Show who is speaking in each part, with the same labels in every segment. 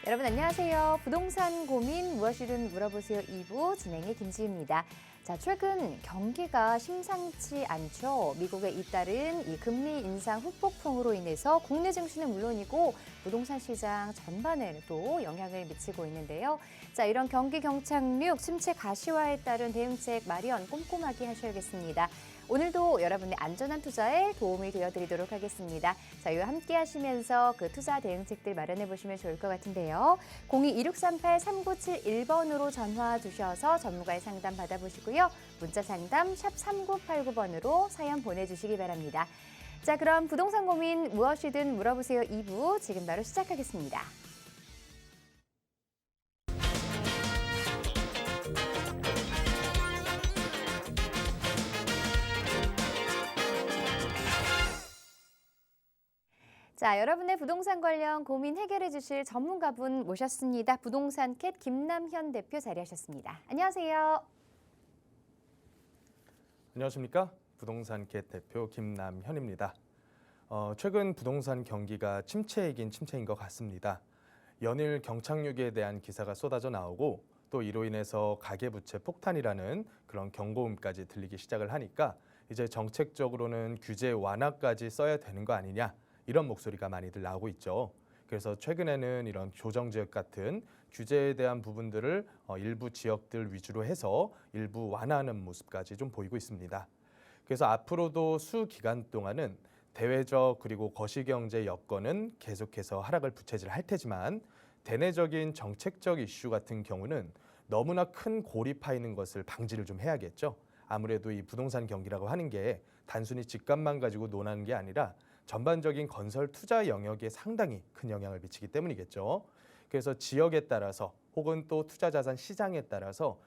Speaker 1: 여러분 안녕하세요. 부동산 고민 무엇이든 물어보세요 2부 진행의 김지희입니다. 자, 최근 경기가 심상치 않죠. 미국에 잇따른 이 금리 인상 후폭풍으로 인해서 국내 증시는 물론이고 부동산 시장 전반에도 영향을 미치고 있는데요. 자, 이런 경기 경착륙, 침체 가시화에 따른 대응책 마련 꼼꼼하게 하셔야겠습니다. 오늘도 여러분의 안전한 투자에 도움이 되어드리도록 하겠습니다. 자, 이와 함께 하시면서 그 투자 대응책들 마련해 보시면 좋을 것 같은데요. 02-2638-3971번으로 전화 주셔서 전문가의 상담 받아보시고요. 문자 상담 샵 3989번으로 사연 보내주시기 바랍니다. 자, 그럼 부동산 고민 무엇이든 물어보세요 2부 지금 바로 시작하겠습니다. 자, 여러분의 부동산 관련 고민 해결해 주실 전문가분 모셨습니다. 부동산 캣 김남현 대표 자리하셨습니다. 안녕하세요.
Speaker 2: 안녕하십니까? 부동산 캣 대표 김남현입니다. 최근 부동산 경기가 침체이긴 침체인 것 같습니다. 연일 경착륙에 대한 기사가 쏟아져 나오고 또 이로 인해서 가계부채 폭탄이라는 그런 경고음까지 들리기 시작을 하니까 이제 정책적으로는 규제 완화까지 써야 되는 거 아니냐 이런 목소리가 많이들 나오고 있죠. 그래서 최근에는 이런 조정지역 같은 규제에 대한 부분들을 일부 지역들 위주로 해서 일부 완화하는 모습까지 좀 보이고 있습니다. 그래서 앞으로도 수기간 동안은 대외적 그리고 거시경제 여건은 계속해서 하락을 부채질할 테지만 대내적인 정책적 이슈 같은 경우는 너무나 큰 골이 파이는 것을 방지를 좀 해야겠죠. 아무래도 이 부동산 경기라고 하는 게 단순히 집값만 가지고 논하는 게 아니라 전반적인 건설 투자 영역에 상당히 큰 영향을 미치기 때문이겠죠. 그래서 지역에 따라서 혹은 또 투자 자산 시장에 따라서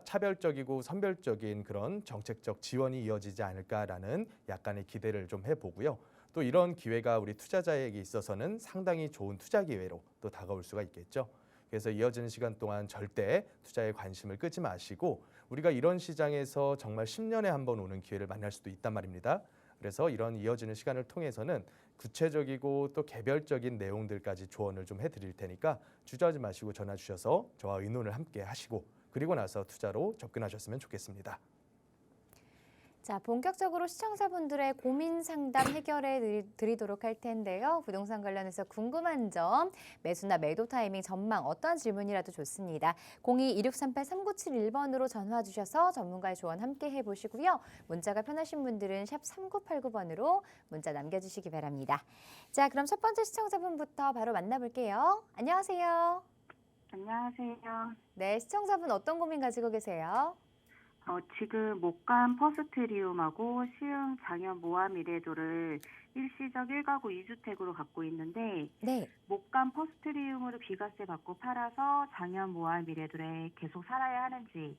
Speaker 2: 차별적이고 선별적인 그런 정책적 지원이 이어지지 않을까라는 약간의 기대를 좀 해보고요. 또 이런 기회가 우리 투자자에게 있어서는 상당히 좋은 투자 기회로 또 다가올 수가 있겠죠. 그래서 이어지는 시간 동안 절대 투자에 관심을 끄지 마시고 우리가 이런 시장에서 정말 10년에 한 번 오는 기회를 만날 수도 있단 말입니다. 그래서 이런 이어지는 시간을 통해서는 구체적이고 또 개별적인 내용들까지 조언을 좀 해드릴 테니까 주저하지 마시고 전화 주셔서 저와 의논을 함께 하시고 그리고 나서 투자로 접근하셨으면 좋겠습니다.
Speaker 1: 자, 본격적으로 시청자분들의 고민 상담 해결해 드리도록 할 텐데요. 부동산 관련해서 궁금한 점, 매수나 매도 타이밍 전망 어떠한 질문이라도 좋습니다. 02-2638-3971번으로 전화 주셔서 전문가의 조언 함께 해보시고요. 문자가 편하신 분들은 샵 3989번으로 문자 남겨주시기 바랍니다. 자, 그럼 첫 번째 시청자분부터 바로 만나볼게요. 안녕하세요.
Speaker 3: 안녕하세요.
Speaker 1: 네, 시청자분 어떤 고민 가지고 계세요?
Speaker 3: 지금 목감 퍼스트리움하고 시흥 장현 모아 미래도를 일시적 1가구 2주택으로 갖고 있는데
Speaker 1: 네.
Speaker 3: 목감 퍼스트리움으로 비과세 받고 팔아서 장현 모아 미래도에 계속 살아야 하는지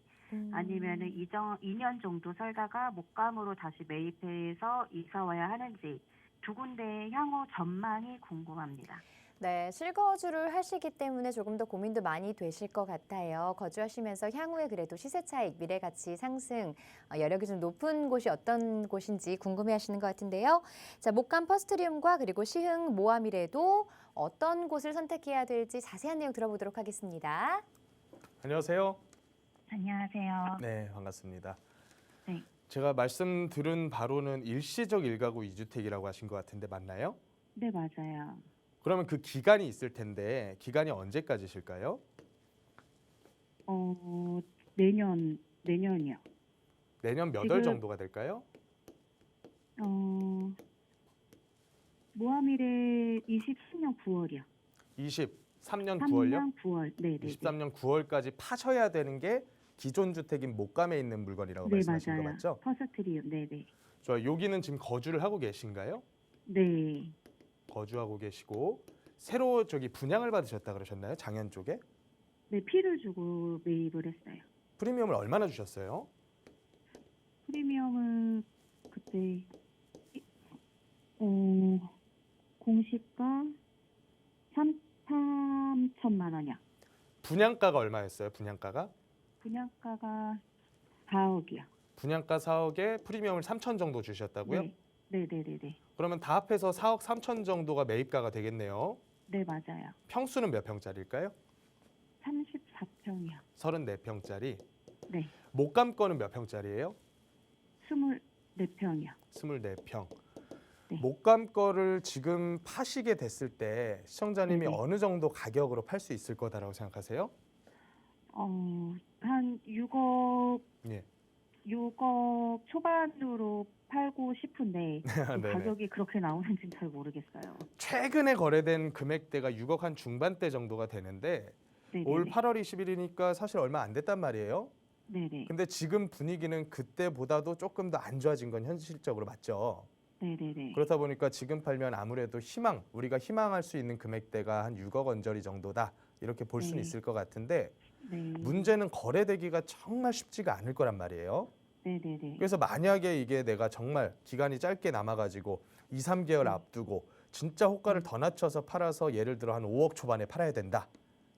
Speaker 3: 아니면은 2년 정도 살다가 목감으로 다시 매입해서 이사 와야 하는지 두 군데의 향후 전망이 궁금합니다.
Speaker 1: 네, 실거주를 하시기 때문에 조금 더 고민도 많이 되실 것 같아요. 거주하시면서 향후에 그래도 시세 차익, 미래 가치 상승, 여력이 좀 높은 곳이 어떤 곳인지 궁금해 하시는 것 같은데요. 자, 목감 퍼스트리움과 그리고 시흥 모아미래도 어떤 곳을 선택해야 될지 자세한 내용 들어보도록 하겠습니다.
Speaker 2: 안녕하세요.
Speaker 3: 안녕하세요.
Speaker 2: 네, 반갑습니다.
Speaker 3: 네.
Speaker 2: 제가 말씀 들은 바로는 일시적 1가구 2주택이라고 하신 것 같은데 맞나요?
Speaker 3: 네, 맞아요.
Speaker 2: 그러면 그 기간이 있을 텐데 기간이 언제까지실까요?
Speaker 3: 내년이요.
Speaker 2: 내년 몇 월
Speaker 3: 지금
Speaker 2: 정도가 될까요?
Speaker 3: 모아미래 23년 9월이요.
Speaker 2: 23년 9월요?
Speaker 3: 3년 9월. 네, 네, 네.
Speaker 2: 23년 9월까지 파셔야 되는 게 기존 주택인 목감에 있는 물건이라고
Speaker 3: 네,
Speaker 2: 말씀하신 거
Speaker 3: 맞아요.
Speaker 2: 맞죠?
Speaker 3: 퍼스트리움. 네, 네.
Speaker 2: 저 여기는 지금 거주를 하고 계신가요?
Speaker 3: 네.
Speaker 2: 거주하고 계시고 새로 저기 분양을 받으셨다 그러셨나요? 장현 쪽에?
Speaker 3: 네, 피를 주고 매입을 했어요.
Speaker 2: 프리미엄을 얼마나 주셨어요?
Speaker 3: 프리미엄은 그때 공시가 3천만 원이요.
Speaker 2: 분양가가 얼마였어요? 분양가가?
Speaker 3: 분양가가 4억이요.
Speaker 2: 분양가 4억에 프리미엄을 3천 정도 주셨다고요?
Speaker 3: 네. 네, 네, 네, 네.
Speaker 2: 그러면 다 합해서 4억 3천 정도가 매입가가 되겠네요.
Speaker 3: 네, 맞아요.
Speaker 2: 평수는 몇 평짜리일까요?
Speaker 3: 34평이요.
Speaker 2: 34평짜리.
Speaker 3: 네,
Speaker 2: 목감 거는 몇 평짜리예요?
Speaker 3: 24평이요.
Speaker 2: 24평.
Speaker 3: 네.
Speaker 2: 목감 거를 지금 파시게 됐을 때 시청자님이
Speaker 3: 네네.
Speaker 2: 어느 정도 가격으로 팔 수 있을 거다라고 생각하세요?
Speaker 3: 한 6억,
Speaker 2: 예.
Speaker 3: 6억 초반으로 팔고 싶은데
Speaker 2: 네네.
Speaker 3: 가격이 그렇게 나오는지는 잘 모르겠어요.
Speaker 2: 최근에 거래된 금액대가 6억 한 중반대 정도가 되는데
Speaker 3: 네네네.
Speaker 2: 올 8월 20일이니까 사실 얼마 안 됐단 말이에요.
Speaker 3: 네네.
Speaker 2: 근데 지금 분위기는 그때보다도 조금 더 안 좋아진 건 현실적으로 맞죠.
Speaker 3: 네네네.
Speaker 2: 그렇다 보니까 지금 팔면 아무래도 우리가 희망할 수 있는 금액대가 한 6억 원저리 정도다. 이렇게 볼 수는
Speaker 3: 네.
Speaker 2: 있을 것 같은데
Speaker 3: 네.
Speaker 2: 문제는 거래되기가 정말 쉽지가 않을 거란 말이에요.
Speaker 3: 네네네.
Speaker 2: 그래서 만약에 이게 내가 정말 기간이 짧게 남아가지고 2, 3개월
Speaker 3: 네.
Speaker 2: 앞두고 진짜 호가를 더 낮춰서 팔아서 예를 들어 한 5억 초반에 팔아야 된다.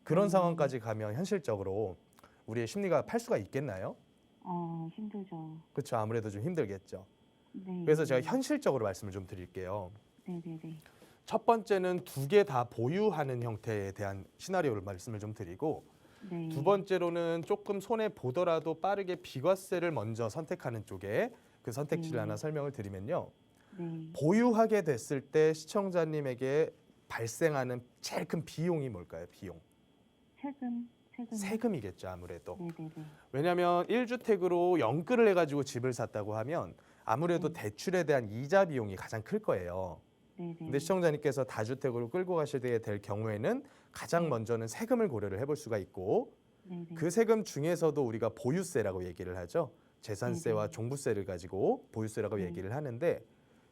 Speaker 2: 그런 상황까지 가면 현실적으로 우리의 심리가 팔 수가 있겠나요?
Speaker 3: 힘들죠.
Speaker 2: 그렇죠. 아무래도 좀 힘들겠죠.
Speaker 3: 네.
Speaker 2: 그래서 제가 현실적으로 말씀을 좀 드릴게요.
Speaker 3: 네네네.
Speaker 2: 첫 번째는 두 개 다 보유하는 형태에 대한 시나리오를 말씀을 좀 드리고
Speaker 3: 네.
Speaker 2: 두 번째로는 조금 손해 보더라도 빠르게 비과세를 먼저 선택하는 쪽에 그 선택지를 하나 설명을 드리면요.
Speaker 3: 네.
Speaker 2: 보유하게 됐을 때 시청자님에게 발생하는 제일 큰 비용이 뭘까요? 비용.
Speaker 3: 세금.
Speaker 2: 세금이겠죠, 아무래도.
Speaker 3: 네네네.
Speaker 2: 왜냐하면 1주택으로 연끌을 해가지고 집을 샀다고 하면 아무래도 대출에 대한 이자 비용이 가장 클 거예요.
Speaker 3: 네네.
Speaker 2: 근데 시청자님께서 다주택으로 끌고 가시게 될 경우에는 가장 먼저는 세금을 고려를 해볼 수가 있고
Speaker 3: 네네.
Speaker 2: 그 세금 중에서도 우리가 보유세라고 얘기를 하죠. 재산세와
Speaker 3: 네네.
Speaker 2: 종부세를 가지고 보유세라고
Speaker 3: 네.
Speaker 2: 얘기를 하는데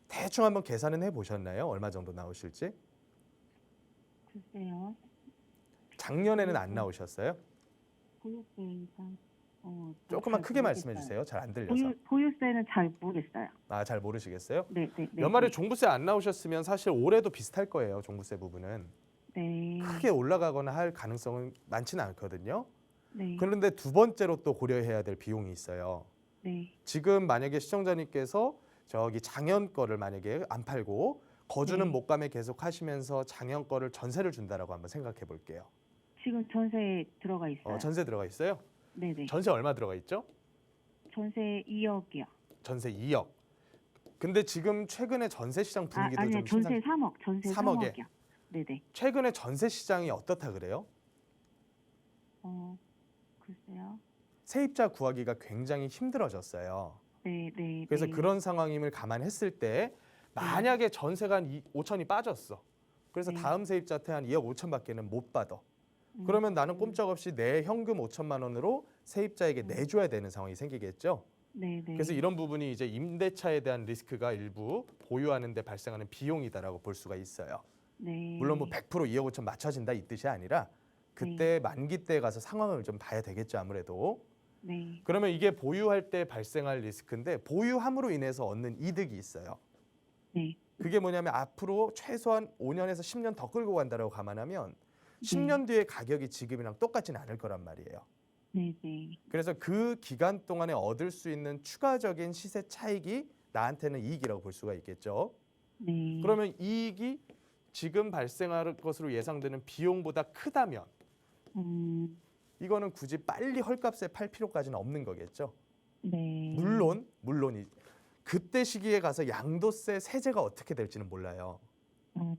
Speaker 2: 대충 한번 계산은 해보셨나요? 얼마 정도 나오실지?
Speaker 3: 글쎄요.
Speaker 2: 작년에는 안 나오셨어요?
Speaker 3: 보유세가
Speaker 2: 조금만
Speaker 3: 잘
Speaker 2: 크게
Speaker 3: 모르겠어요.
Speaker 2: 말씀해 주세요. 잘 안 들려서.
Speaker 3: 보유세는 잘 모르겠어요.
Speaker 2: 아, 잘 모르시겠어요?
Speaker 3: 네.
Speaker 2: 연말에 종부세 안 나오셨으면 사실 올해도 비슷할 거예요. 종부세 부분은.
Speaker 3: 네.
Speaker 2: 크게 올라가거나 할 가능성은 많지는 않거든요.
Speaker 3: 네.
Speaker 2: 그런데 두 번째로 또 고려해야 될 비용이 있어요.
Speaker 3: 네.
Speaker 2: 지금 만약에 시청자님께서 저기 작년 거를 만약에 안 팔고 거주는
Speaker 3: 네.
Speaker 2: 목감에 계속 하시면서 작년 거를 전세를 준다라고 한번 생각해 볼게요.
Speaker 3: 지금 전세에 들어가 있어요.
Speaker 2: 전세 들어가 있어요?
Speaker 3: 네네.
Speaker 2: 전세 얼마 들어가 있죠?
Speaker 3: 전세 2억이요.
Speaker 2: 전세 2억. 근데 지금 최근에 전세 시장 분위기도
Speaker 3: 아니요.
Speaker 2: 좀
Speaker 3: 전세 3억. 전세
Speaker 2: 3억에.
Speaker 3: 3억이요. 네네.
Speaker 2: 최근에 전세 시장이 어떻다 그래요?
Speaker 3: 글쎄요.
Speaker 2: 세입자 구하기가 굉장히 힘들어졌어요.
Speaker 3: 네.
Speaker 2: 그래서
Speaker 3: 네.
Speaker 2: 그런 상황임을 감안했을 때 만약에 전세가 한 5천이 빠졌어. 그래서
Speaker 3: 네.
Speaker 2: 다음 세입자한테 한 2억 5천밖에는 못 받아. 그러면 나는 꼼짝없이 내 현금 5천만 원으로 세입자에게 내줘야 되는 상황이 생기겠죠.
Speaker 3: 네네.
Speaker 2: 그래서 이런 부분이 이제 임대차에 대한 리스크가 일부 보유하는 데 발생하는 비용이다라고 볼 수가 있어요.
Speaker 3: 네.
Speaker 2: 물론 뭐 100% 2억 5천 맞춰진다 이 뜻이 아니라 그때 만기 때 가서 상황을 좀 봐야 되겠죠, 아무래도.
Speaker 3: 네.
Speaker 2: 그러면 이게 보유할 때 발생할 리스크인데 보유함으로 인해서 얻는 이득이 있어요.
Speaker 3: 네.
Speaker 2: 그게 뭐냐면 앞으로 최소한 5년에서 10년 더 끌고 간다라고 감안하면 10년 뒤에 가격이 지금이랑 똑같지는 않을 거란 말이에요.
Speaker 3: 네네.
Speaker 2: 그래서 그 기간 동안에 얻을 수 있는 추가적인 시세 차익이 나한테는 이익이라고 볼 수가 있겠죠.
Speaker 3: 네.
Speaker 2: 그러면 이익이 지금 발생할 것으로 예상되는 비용보다 크다면 이거는 굳이 빨리 헐값에 팔 필요까지는 없는 거겠죠.
Speaker 3: 네.
Speaker 2: 물론 그때 시기에 가서 양도세 세제가 어떻게 될지는 몰라요.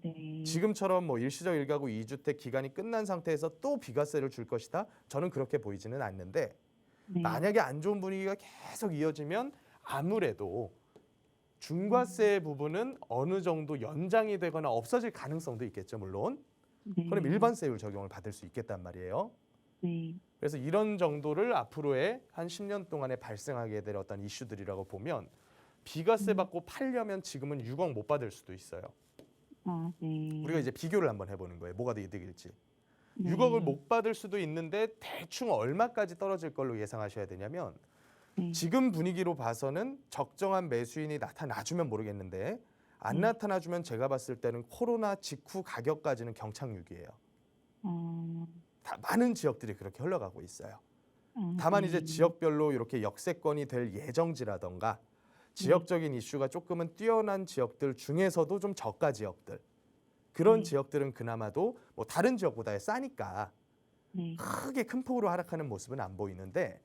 Speaker 3: 네.
Speaker 2: 지금처럼 뭐 일시적 일가구 2주택 기간이 끝난 상태에서 또 비과세를 줄 것이다. 저는 그렇게 보이지는 않는데
Speaker 3: 네.
Speaker 2: 만약에 안 좋은 분위기가 계속 이어지면 아무래도 중과세 부분은 어느 정도 연장이 되거나 없어질 가능성도 있겠죠, 물론.
Speaker 3: 네.
Speaker 2: 그럼 일반세율 적용을 받을 수 있겠단 말이에요.
Speaker 3: 네.
Speaker 2: 그래서 이런 정도를 앞으로의 한 10년 동안에 발생하게 될 어떤 이슈들이라고 보면 비과세 받고 팔려면 지금은 6억 못 받을 수도 있어요.
Speaker 3: 네.
Speaker 2: 우리가 이제 비교를 한번 해보는 거예요. 뭐가 더 이득일지.
Speaker 3: 네.
Speaker 2: 6억을 못 받을 수도 있는데 대충 얼마까지 떨어질 걸로 예상하셔야 되냐면
Speaker 3: 네.
Speaker 2: 지금 분위기로 봐서는 적정한 매수인이 나타나주면 모르겠는데 안
Speaker 3: 네.
Speaker 2: 나타나주면 제가 봤을 때는 코로나 직후 가격까지는 경착륙이에요. 많은 지역들이 그렇게 흘러가고 있어요. 다만 이제 지역별로 이렇게 역세권이 될 그런
Speaker 3: 네.
Speaker 2: 지역들은 그나마도 뭐 다른 지역보다 싸니까
Speaker 3: 네.
Speaker 2: 크게 큰 폭으로 하락하는 모습은 안 보이는데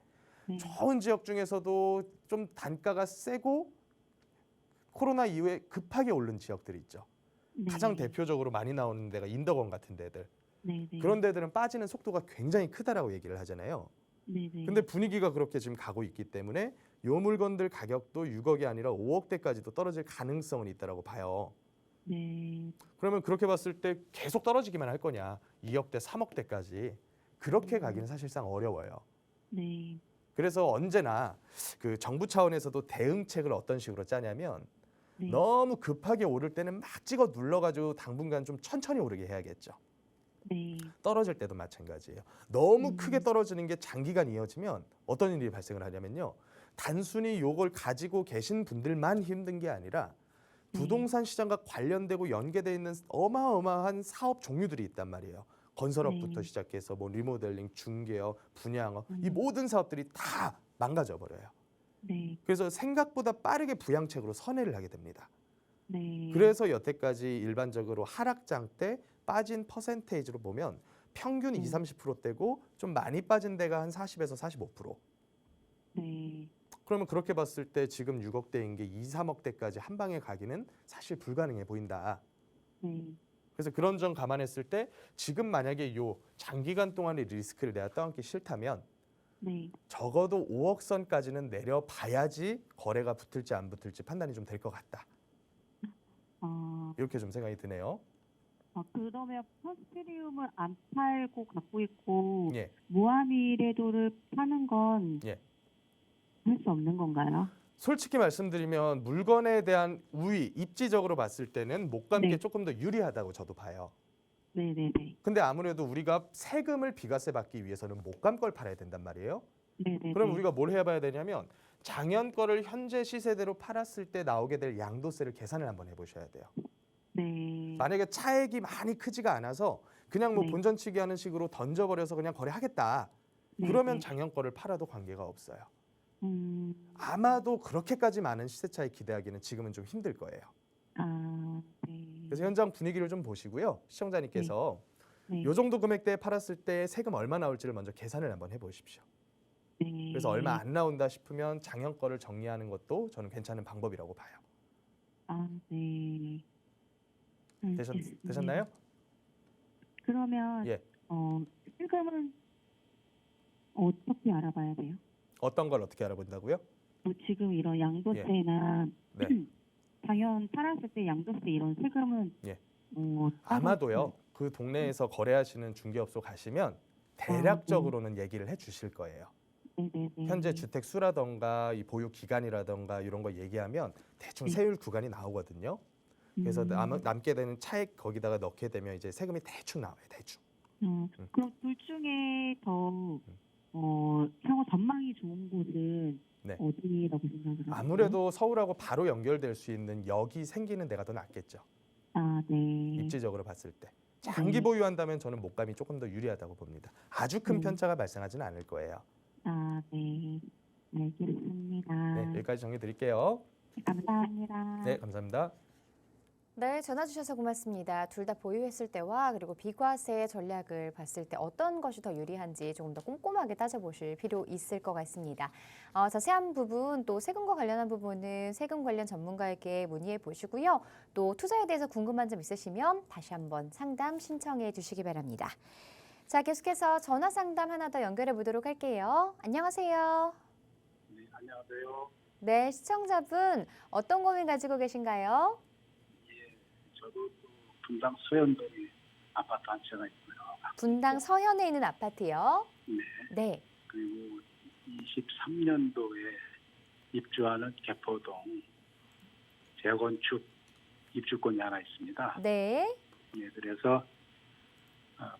Speaker 3: 네.
Speaker 2: 좋은 지역 중에서도 좀 단가가 세고 코로나 이후에 급하게 오른 지역들이 있죠.
Speaker 3: 네.
Speaker 2: 가장 대표적으로 많이 나오는 데가 인덕원 같은 데들.
Speaker 3: 네. 네.
Speaker 2: 그런 데들은 빠지는 속도가 굉장히 크다라고 얘기를 하잖아요.
Speaker 3: 네. 네.
Speaker 2: 근데 분위기가 그렇게 지금 가고 있기 때문에 요 물건들 가격도 6억이 아니라 5억대까지도 떨어질 가능성은 있다라고 봐요.
Speaker 3: 네.
Speaker 2: 그러면 그렇게 봤을 때 계속 떨어지기만 할 거냐? 2억대, 3억대까지 그렇게 가기는 사실상 어려워요.
Speaker 3: 네.
Speaker 2: 그래서 언제나 그 정부 차원에서도 대응책을 어떤 식으로 짜냐면
Speaker 3: 네.
Speaker 2: 너무 급하게 오를 때는 막 찍어 눌러가지고 당분간 좀 천천히 오르게 해야겠죠.
Speaker 3: 네.
Speaker 2: 떨어질 때도 마찬가지예요. 너무
Speaker 3: 음.
Speaker 2: 크게 떨어지는 게 장기간 이어지면 어떤 일이 발생을 하냐면요. 단순히 요걸 가지고 계신 분들만 힘든 게 아니라 부동산 시장과 관련되고 연계되어 있는 어마어마한 사업 종류들이 있단 말이에요. 건설업부터
Speaker 3: 네.
Speaker 2: 시작해서 뭐 리모델링, 중개업, 분양업 이 모든 사업들이 다 망가져 버려요.
Speaker 3: 네.
Speaker 2: 그래서 생각보다 빠르게 부양책으로 선회를 하게 됩니다.
Speaker 3: 네.
Speaker 2: 그래서 여태까지 일반적으로 하락장 때 빠진 퍼센테이지로 보면 평균 20, 30%대고 좀 많이 빠진 데가 한 40에서 45%.
Speaker 3: 네.
Speaker 2: 그러면 그렇게 봤을 때 지금 6억대인 게 2, 3억대까지 한 방에 가기는 사실 불가능해 보인다.
Speaker 3: 네.
Speaker 2: 그래서 그런 점 감안했을 때 지금 만약에 요 장기간 동안의 리스크를 내가 떠안기 싫다면
Speaker 3: 네.
Speaker 2: 적어도 5억 선까지는 내려봐야지 거래가 붙을지 안 붙을지 판단이 좀 될 것 같다. 이렇게 좀 생각이 드네요.
Speaker 3: 그러면 퍼스트리움을 안 팔고 갖고 있고
Speaker 2: 예.
Speaker 3: 모아미래도를 파는 건
Speaker 2: 예.
Speaker 3: 할 수 없는 건가요?
Speaker 2: 솔직히 말씀드리면 물건에 대한 우위, 입지적으로 봤을 때는 목감기에
Speaker 3: 네.
Speaker 2: 조금 더 유리하다고 저도 봐요.
Speaker 3: 네네네.
Speaker 2: 근데 아무래도 우리가 세금을 비과세 받기 위해서는 목감 걸 팔아야 된단 말이에요.
Speaker 3: 네네네.
Speaker 2: 그럼 우리가 뭘 해봐야 되냐면 작년 거를 현재 시세대로 팔았을 때 나오게 될 양도세를 계산을 한번 해보셔야 돼요.
Speaker 3: 네.
Speaker 2: 만약에 차액이 많이 크지가 않아서 그냥 뭐
Speaker 3: 네.
Speaker 2: 본전치기 하는 식으로 던져버려서 그냥 거래하겠다.
Speaker 3: 네,
Speaker 2: 그러면
Speaker 3: 네.
Speaker 2: 작년 거를 팔아도 관계가 없어요.
Speaker 3: 음.
Speaker 2: 아마도 그렇게까지 많은 시세 차이 기대하기는 지금은 좀 힘들 거예요.
Speaker 3: 네.
Speaker 2: 그래서 현장 분위기를 좀 보시고요. 시청자님께서
Speaker 3: 네.
Speaker 2: 요 정도 금액대에 팔았을 때 세금 얼마 나올지를 먼저 계산을 한번 해보십시오.
Speaker 3: 네.
Speaker 2: 그래서 얼마 안 나온다 싶으면 작년 거를 정리하는 것도 저는 괜찮은 방법이라고 봐요.
Speaker 3: 네.
Speaker 2: 되셨나요?
Speaker 3: 그러면
Speaker 2: 예.
Speaker 3: 세금은 어떻게 알아봐야 돼요?
Speaker 2: 어떤 걸 어떻게 알아본다고요?
Speaker 3: 지금 이런 양도세나
Speaker 2: 네.
Speaker 3: 당연 팔았을 때 양도세 이런 세금은
Speaker 2: 예.
Speaker 3: 따로
Speaker 2: 아마도요. 그 동네에서 거래하시는 중개업소 가시면 대략적으로는 얘기를 해주실 거예요.
Speaker 3: 네네네.
Speaker 2: 현재 주택 수라던가 이 보유 기간이라던가 이런 거 얘기하면 대충
Speaker 3: 네.
Speaker 2: 세율 구간이 나오거든요. 그래서 남게 되는 차액 거기다가 넣게 되면 이제 세금이 대충 나와요. 대충.
Speaker 3: 그럼 둘 중에 더 향후 전망이 좋은 곳은
Speaker 2: 네.
Speaker 3: 어디라고 생각을 하세요?
Speaker 2: 아무래도 서울하고 바로 연결될 수 있는 역이 생기는 데가 더 낫겠죠.
Speaker 3: 네.
Speaker 2: 입지적으로 봤을 때. 장기 보유한다면 저는 목감이 조금 더 유리하다고 봅니다. 아주 큰 편차가 발생하지는 않을 거예요.
Speaker 3: 네. 알겠습니다.
Speaker 2: 네, 여기까지 정리 드릴게요.
Speaker 3: 감사합니다.
Speaker 2: 네, 감사합니다.
Speaker 1: 네, 전화 주셔서 고맙습니다. 둘 다 보유했을 때와 그리고 비과세 전략을 봤을 때 어떤 것이 더 유리한지 조금 더 꼼꼼하게 따져보실 필요 있을 것 같습니다. 자세한 부분 또 세금과 관련한 부분은 세금 관련 전문가에게 문의해 보시고요. 또 투자에 대해서 궁금한 점 있으시면 다시 한번 상담 신청해 주시기 바랍니다. 자, 계속해서 전화 상담 하나 더 연결해 보도록 할게요. 안녕하세요.
Speaker 4: 네, 안녕하세요.
Speaker 1: 네, 시청자분 어떤 고민 가지고 계신가요?
Speaker 4: 저도 분당 소현동에 아파트 한 채가 있고요.
Speaker 1: 분당 서현에 있는 아파트요.
Speaker 4: 네.
Speaker 1: 네.
Speaker 4: 그리고 23년도에 입주하는 개포동 재건축 입주권이 하나 있습니다.
Speaker 1: 네.
Speaker 4: 예, 그래서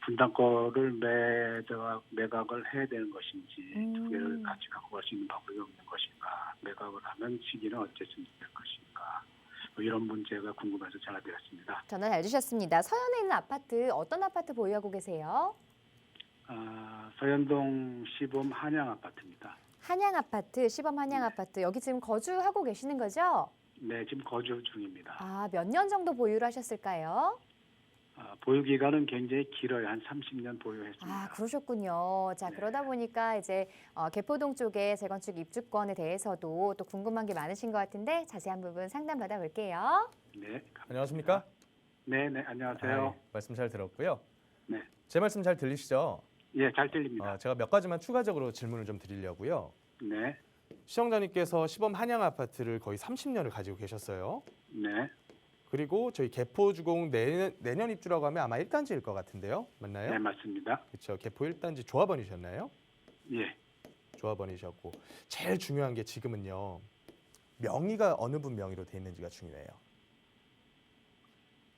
Speaker 4: 분당 거를 매각을 해야 되는 것인지 두 개를 같이 갖고 갈 수 있는 방법이 없는 것인가, 매각을 하면 시기는 언제쯤 될 것인가, 뭐 이런 문제가 궁금해서 전화드렸습니다.
Speaker 1: 전화 잘 주셨습니다. 서현에 있는 아파트 어떤 아파트 보유하고 계세요?
Speaker 4: 서현동 시범 한양 아파트입니다.
Speaker 1: 한양 아파트, 시범 한양 아파트. 여기 지금 거주하고 계시는 거죠?
Speaker 4: 네, 지금 거주 중입니다.
Speaker 1: 몇 년 정도 보유를 하셨을까요?
Speaker 4: 보유 기간은 굉장히 길어요. 한 30년 보유했습니다.
Speaker 1: 아, 그러셨군요. 자,
Speaker 4: 네.
Speaker 1: 그러다 보니까 이제 개포동 쪽의 재건축 입주권에 대해서도 또 궁금한 게 많으신 것 같은데 자세한 부분 상담 받아볼게요.
Speaker 4: 네, 감사합니다.
Speaker 2: 안녕하십니까?
Speaker 4: 네, 안녕하세요.
Speaker 2: 말씀 잘 들었고요.
Speaker 4: 네,
Speaker 2: 제 말씀 잘 들리시죠?
Speaker 4: 예, 잘 들립니다.
Speaker 2: 제가 몇 가지만 추가적으로 질문을 좀 드리려고요.
Speaker 4: 네,
Speaker 2: 시청자님께서 시범 한양 아파트를 거의 30년을 가지고 계셨어요.
Speaker 4: 네,
Speaker 2: 그리고 저희 개포주공 내년 입주라고 하면 아마 1단지일 것 같은데요. 맞나요?
Speaker 4: 네, 맞습니다.
Speaker 2: 그렇죠. 개포 1단지 조합원이셨나요?
Speaker 4: 예,
Speaker 2: 조합원이셨고 제일 중요한 게 지금은요. 명의가 어느 분 명의로 돼 있는지가 중요해요.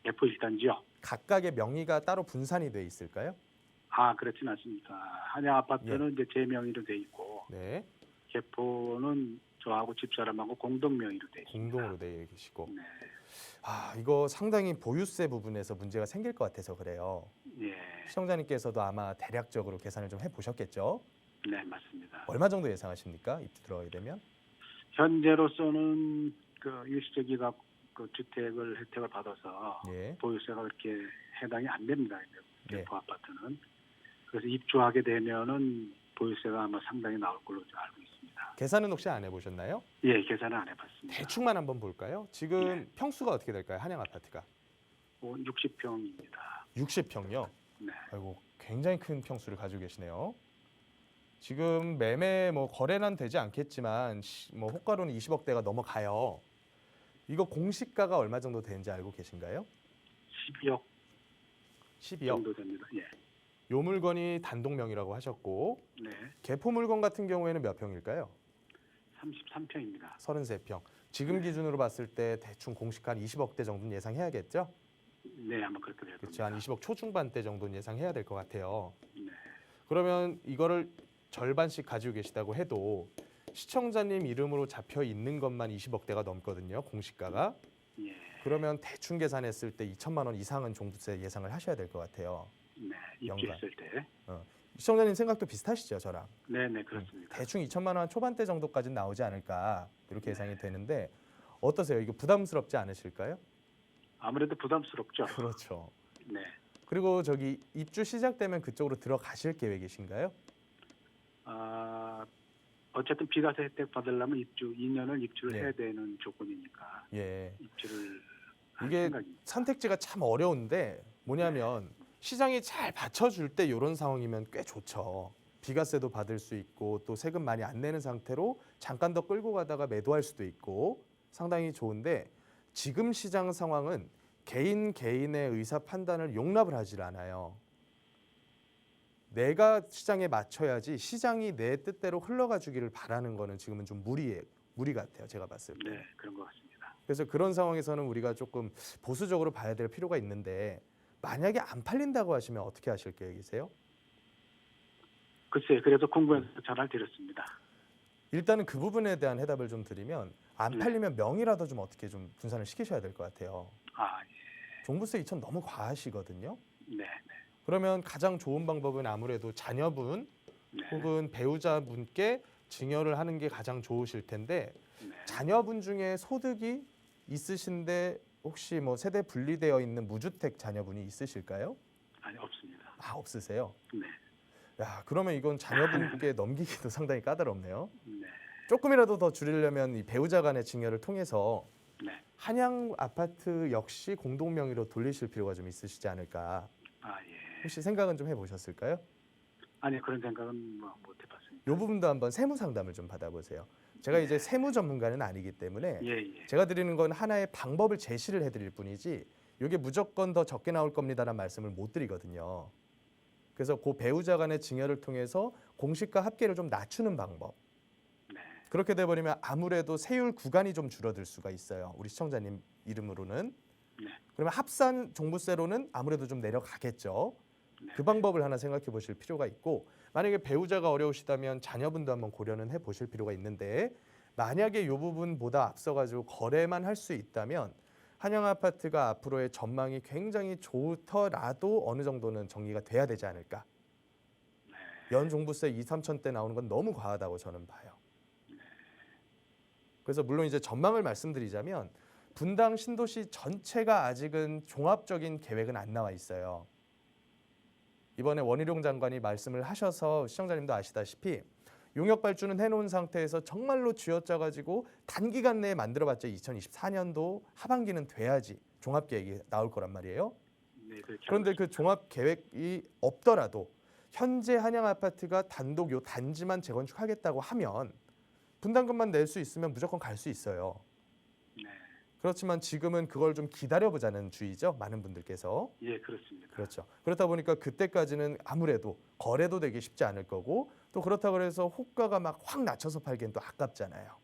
Speaker 4: 개포 1단지요.
Speaker 2: 각각의 명의가 따로 분산이 돼 있을까요?
Speaker 4: 그렇진 않습니다. 한양 아파트는 이제 제 명의로 돼 있고
Speaker 2: 네.
Speaker 4: 개포는 저하고 집사람하고 공동 명의로 돼 있습니다.
Speaker 2: 공동으로 돼 계시고.
Speaker 4: 네,
Speaker 2: 이거 상당히 보유세 부분에서 문제가 생길 것 같아서 그래요.
Speaker 4: 예,
Speaker 2: 시청자님께서도 아마 대략적으로 계산을 좀 해보셨겠죠?
Speaker 4: 네, 맞습니다.
Speaker 2: 얼마 정도 예상하십니까? 입주 들어가게 되면?
Speaker 4: 현재로서는 그 일시적이가 그 주택을 혜택을 받아서
Speaker 2: 예.
Speaker 4: 보유세가 그렇게 해당이 안 됩니다.
Speaker 2: 네.
Speaker 4: 개포 아파트는. 그래서 입주하게 되면은 보유세가 아마 상당히 나올 걸로 알고 있습니다.
Speaker 2: 계산은 혹시 안 해보셨나요?
Speaker 4: 예, 계산은 안 해봤습니다.
Speaker 2: 대충만 한번 볼까요? 지금
Speaker 4: 네.
Speaker 2: 평수가 어떻게 될까요? 한양 아파트가
Speaker 4: 60평입니다.
Speaker 2: 60평요.
Speaker 4: 네,
Speaker 2: 아이고 굉장히 큰 평수를 가지고 계시네요. 지금 매매 거래는 되지 않겠지만 뭐 호가로는 20억대가 넘어가요. 이거 공시가가 얼마 정도 되는지 알고 계신가요?
Speaker 4: 12억
Speaker 2: 12억.
Speaker 4: 정도 됩니다. 예,
Speaker 2: 요 물건이 단독 명의라고 하셨고
Speaker 4: 네,
Speaker 2: 개포 물건 같은 경우에는 몇 평일까요?
Speaker 4: 33평입니다.
Speaker 2: 33평. 지금 기준으로 봤을 때 대충 공시가 한 20억대 정도는 예상해야겠죠?
Speaker 4: 네, 아마 그렇게 될
Speaker 2: 그렇죠.
Speaker 4: 겁니다.
Speaker 2: 한 20억 초중반대 정도는 예상해야 될 것 같아요.
Speaker 4: 네,
Speaker 2: 그러면 이거를 절반씩 가지고 계시다고 해도 시청자님 이름으로 잡혀 있는 것만 20억대가 넘거든요. 공시가가.
Speaker 4: 예,
Speaker 2: 그러면 대충 계산했을 때 2천만 원 이상은 종부세 예상을 하셔야 될 것 같아요.
Speaker 4: 네,
Speaker 2: 연간.
Speaker 4: 입주했을 때.
Speaker 2: 시청자님 생각도 비슷하시죠, 저랑?
Speaker 4: 네, 네, 그렇습니다.
Speaker 2: 대충 2천만 원 초반대 정도까지는 나오지 않을까 이렇게 예상이 되는데 어떠세요? 이거 부담스럽지 않으실까요?
Speaker 4: 아무래도 부담스럽죠.
Speaker 2: 그렇죠.
Speaker 4: 네,
Speaker 2: 그리고 저기 입주 시작되면 그쪽으로 들어가실 계획이신가요?
Speaker 4: 어쨌든 비과세 혜택 받으려면 2년을 입주를
Speaker 2: 네.
Speaker 4: 해야 되는 조건이니까
Speaker 2: 예.
Speaker 4: 입주를 할
Speaker 2: 이게
Speaker 4: 생각입니다.
Speaker 2: 선택지가 참 어려운데 뭐냐면 시장이 잘 받쳐줄 때 이런 상황이면 꽤 좋죠. 비과세도 받을 수 있고 또 세금 많이 안 내는 상태로 잠깐 더 끌고 가다가 매도할 수도 있고 상당히 좋은데 지금 시장 상황은 개인의 의사 판단을 용납을 하질 않아요. 내가 시장에 맞춰야지 시장이 내 뜻대로 흘러가 주기를 바라는 거는 지금은 좀 무리 같아요. 제가 봤을 때.
Speaker 4: 네, 그런 것 같습니다.
Speaker 2: 그래서 그런 상황에서는 우리가 조금 보수적으로 봐야 될 필요가 있는데 만약에 안 팔린다고 하시면 어떻게 하실 계획이세요?
Speaker 4: 글쎄, 그래서 궁금해서 전화를 드렸습니다.
Speaker 2: 일단은 그 부분에 대한 해답을 좀 드리면 안
Speaker 4: 네.
Speaker 2: 팔리면 명의라도 좀 어떻게 좀 분산을 시키셔야 될 것 같아요.
Speaker 4: 예,
Speaker 2: 종부세 2천 너무 과하시거든요.
Speaker 4: 네, 네,
Speaker 2: 그러면 가장 좋은 방법은 아무래도 자녀분
Speaker 4: 네,
Speaker 2: 혹은 배우자분께 증여를 하는 게 가장 좋으실 텐데
Speaker 4: 네.
Speaker 2: 자녀분 중에 소득이 있으신데 혹시 뭐 세대 분리되어 있는 무주택 자녀분이 있으실까요?
Speaker 4: 아니, 없습니다.
Speaker 2: 없으세요?
Speaker 4: 네,
Speaker 2: 야, 그러면 이건 자녀분께 넘기기도 상당히 까다롭네요.
Speaker 4: 네,
Speaker 2: 조금이라도 더 줄이려면 이 배우자 간의 증여를 통해서
Speaker 4: 네.
Speaker 2: 한양 아파트 역시 공동 명의로 돌리실 필요가 좀 있으시지 않을까.
Speaker 4: 예.
Speaker 2: 혹시 생각은 좀 해보셨을까요?
Speaker 4: 아니, 그런 생각은 못 해봤습니다.
Speaker 2: 이 부분도 한번 세무 상담을 좀 받아보세요. 제가 이제 세무 전문가는 아니기 때문에
Speaker 4: 예, 예.
Speaker 2: 제가 드리는 건 하나의 방법을 제시를 해드릴 뿐이지 이게 무조건 더 적게 나올 겁니다라는 말씀을 못 드리거든요. 그래서 그 배우자 간의 증여를 통해서 공시가 합계를 좀 낮추는 방법.
Speaker 4: 네,
Speaker 2: 그렇게 돼버리면 아무래도 세율 구간이 좀 줄어들 수가 있어요. 우리 시청자님 이름으로는.
Speaker 4: 네.
Speaker 2: 그러면 합산 종부세로는 아무래도 좀 내려가겠죠.
Speaker 4: 네.
Speaker 2: 그 방법을 하나 생각해 보실 필요가 있고 만약에 배우자가 어려우시다면 자녀분도 한번 고려는 해 보실 필요가 있는데 만약에 이 부분보다 앞서가지고 거래만 할 수 있다면 한양 아파트가 앞으로의 전망이 굉장히 좋더라도 어느 정도는 정리가 돼야 되지 않을까. 연 종부세 2, 3천대 나오는 건 너무 과하다고 저는 봐요. 그래서 물론 이제 전망을 말씀드리자면 분당 신도시 전체가 아직은 종합적인 계획은 안 나와 있어요. 이번에 원희룡 장관이 말씀을 하셔서 시청자님도 아시다시피 용역 발주는 해놓은 상태에서 정말로 쥐어짜가지고 단기간 내에 만들어봤자 2024년도 하반기는 돼야지 종합 계획이 나올 거란 말이에요.
Speaker 4: 네, 그렇죠.
Speaker 2: 그런데 그 종합 계획이 없더라도 현재 한양 아파트가 단독 요 단지만 재건축하겠다고 하면 분담금만 낼 수 있으면 무조건 갈 수 있어요.
Speaker 4: 네,
Speaker 2: 그렇지만 지금은 그걸 좀 기다려보자는 주의죠. 많은 분들께서.
Speaker 4: 예, 그렇습니다.
Speaker 2: 그렇죠. 그렇다 보니까 그때까지는 아무래도 거래도 되기 쉽지 않을 거고 또 그렇다 그래서 호가가 막 확 낮춰서 팔기엔 또 아깝잖아요.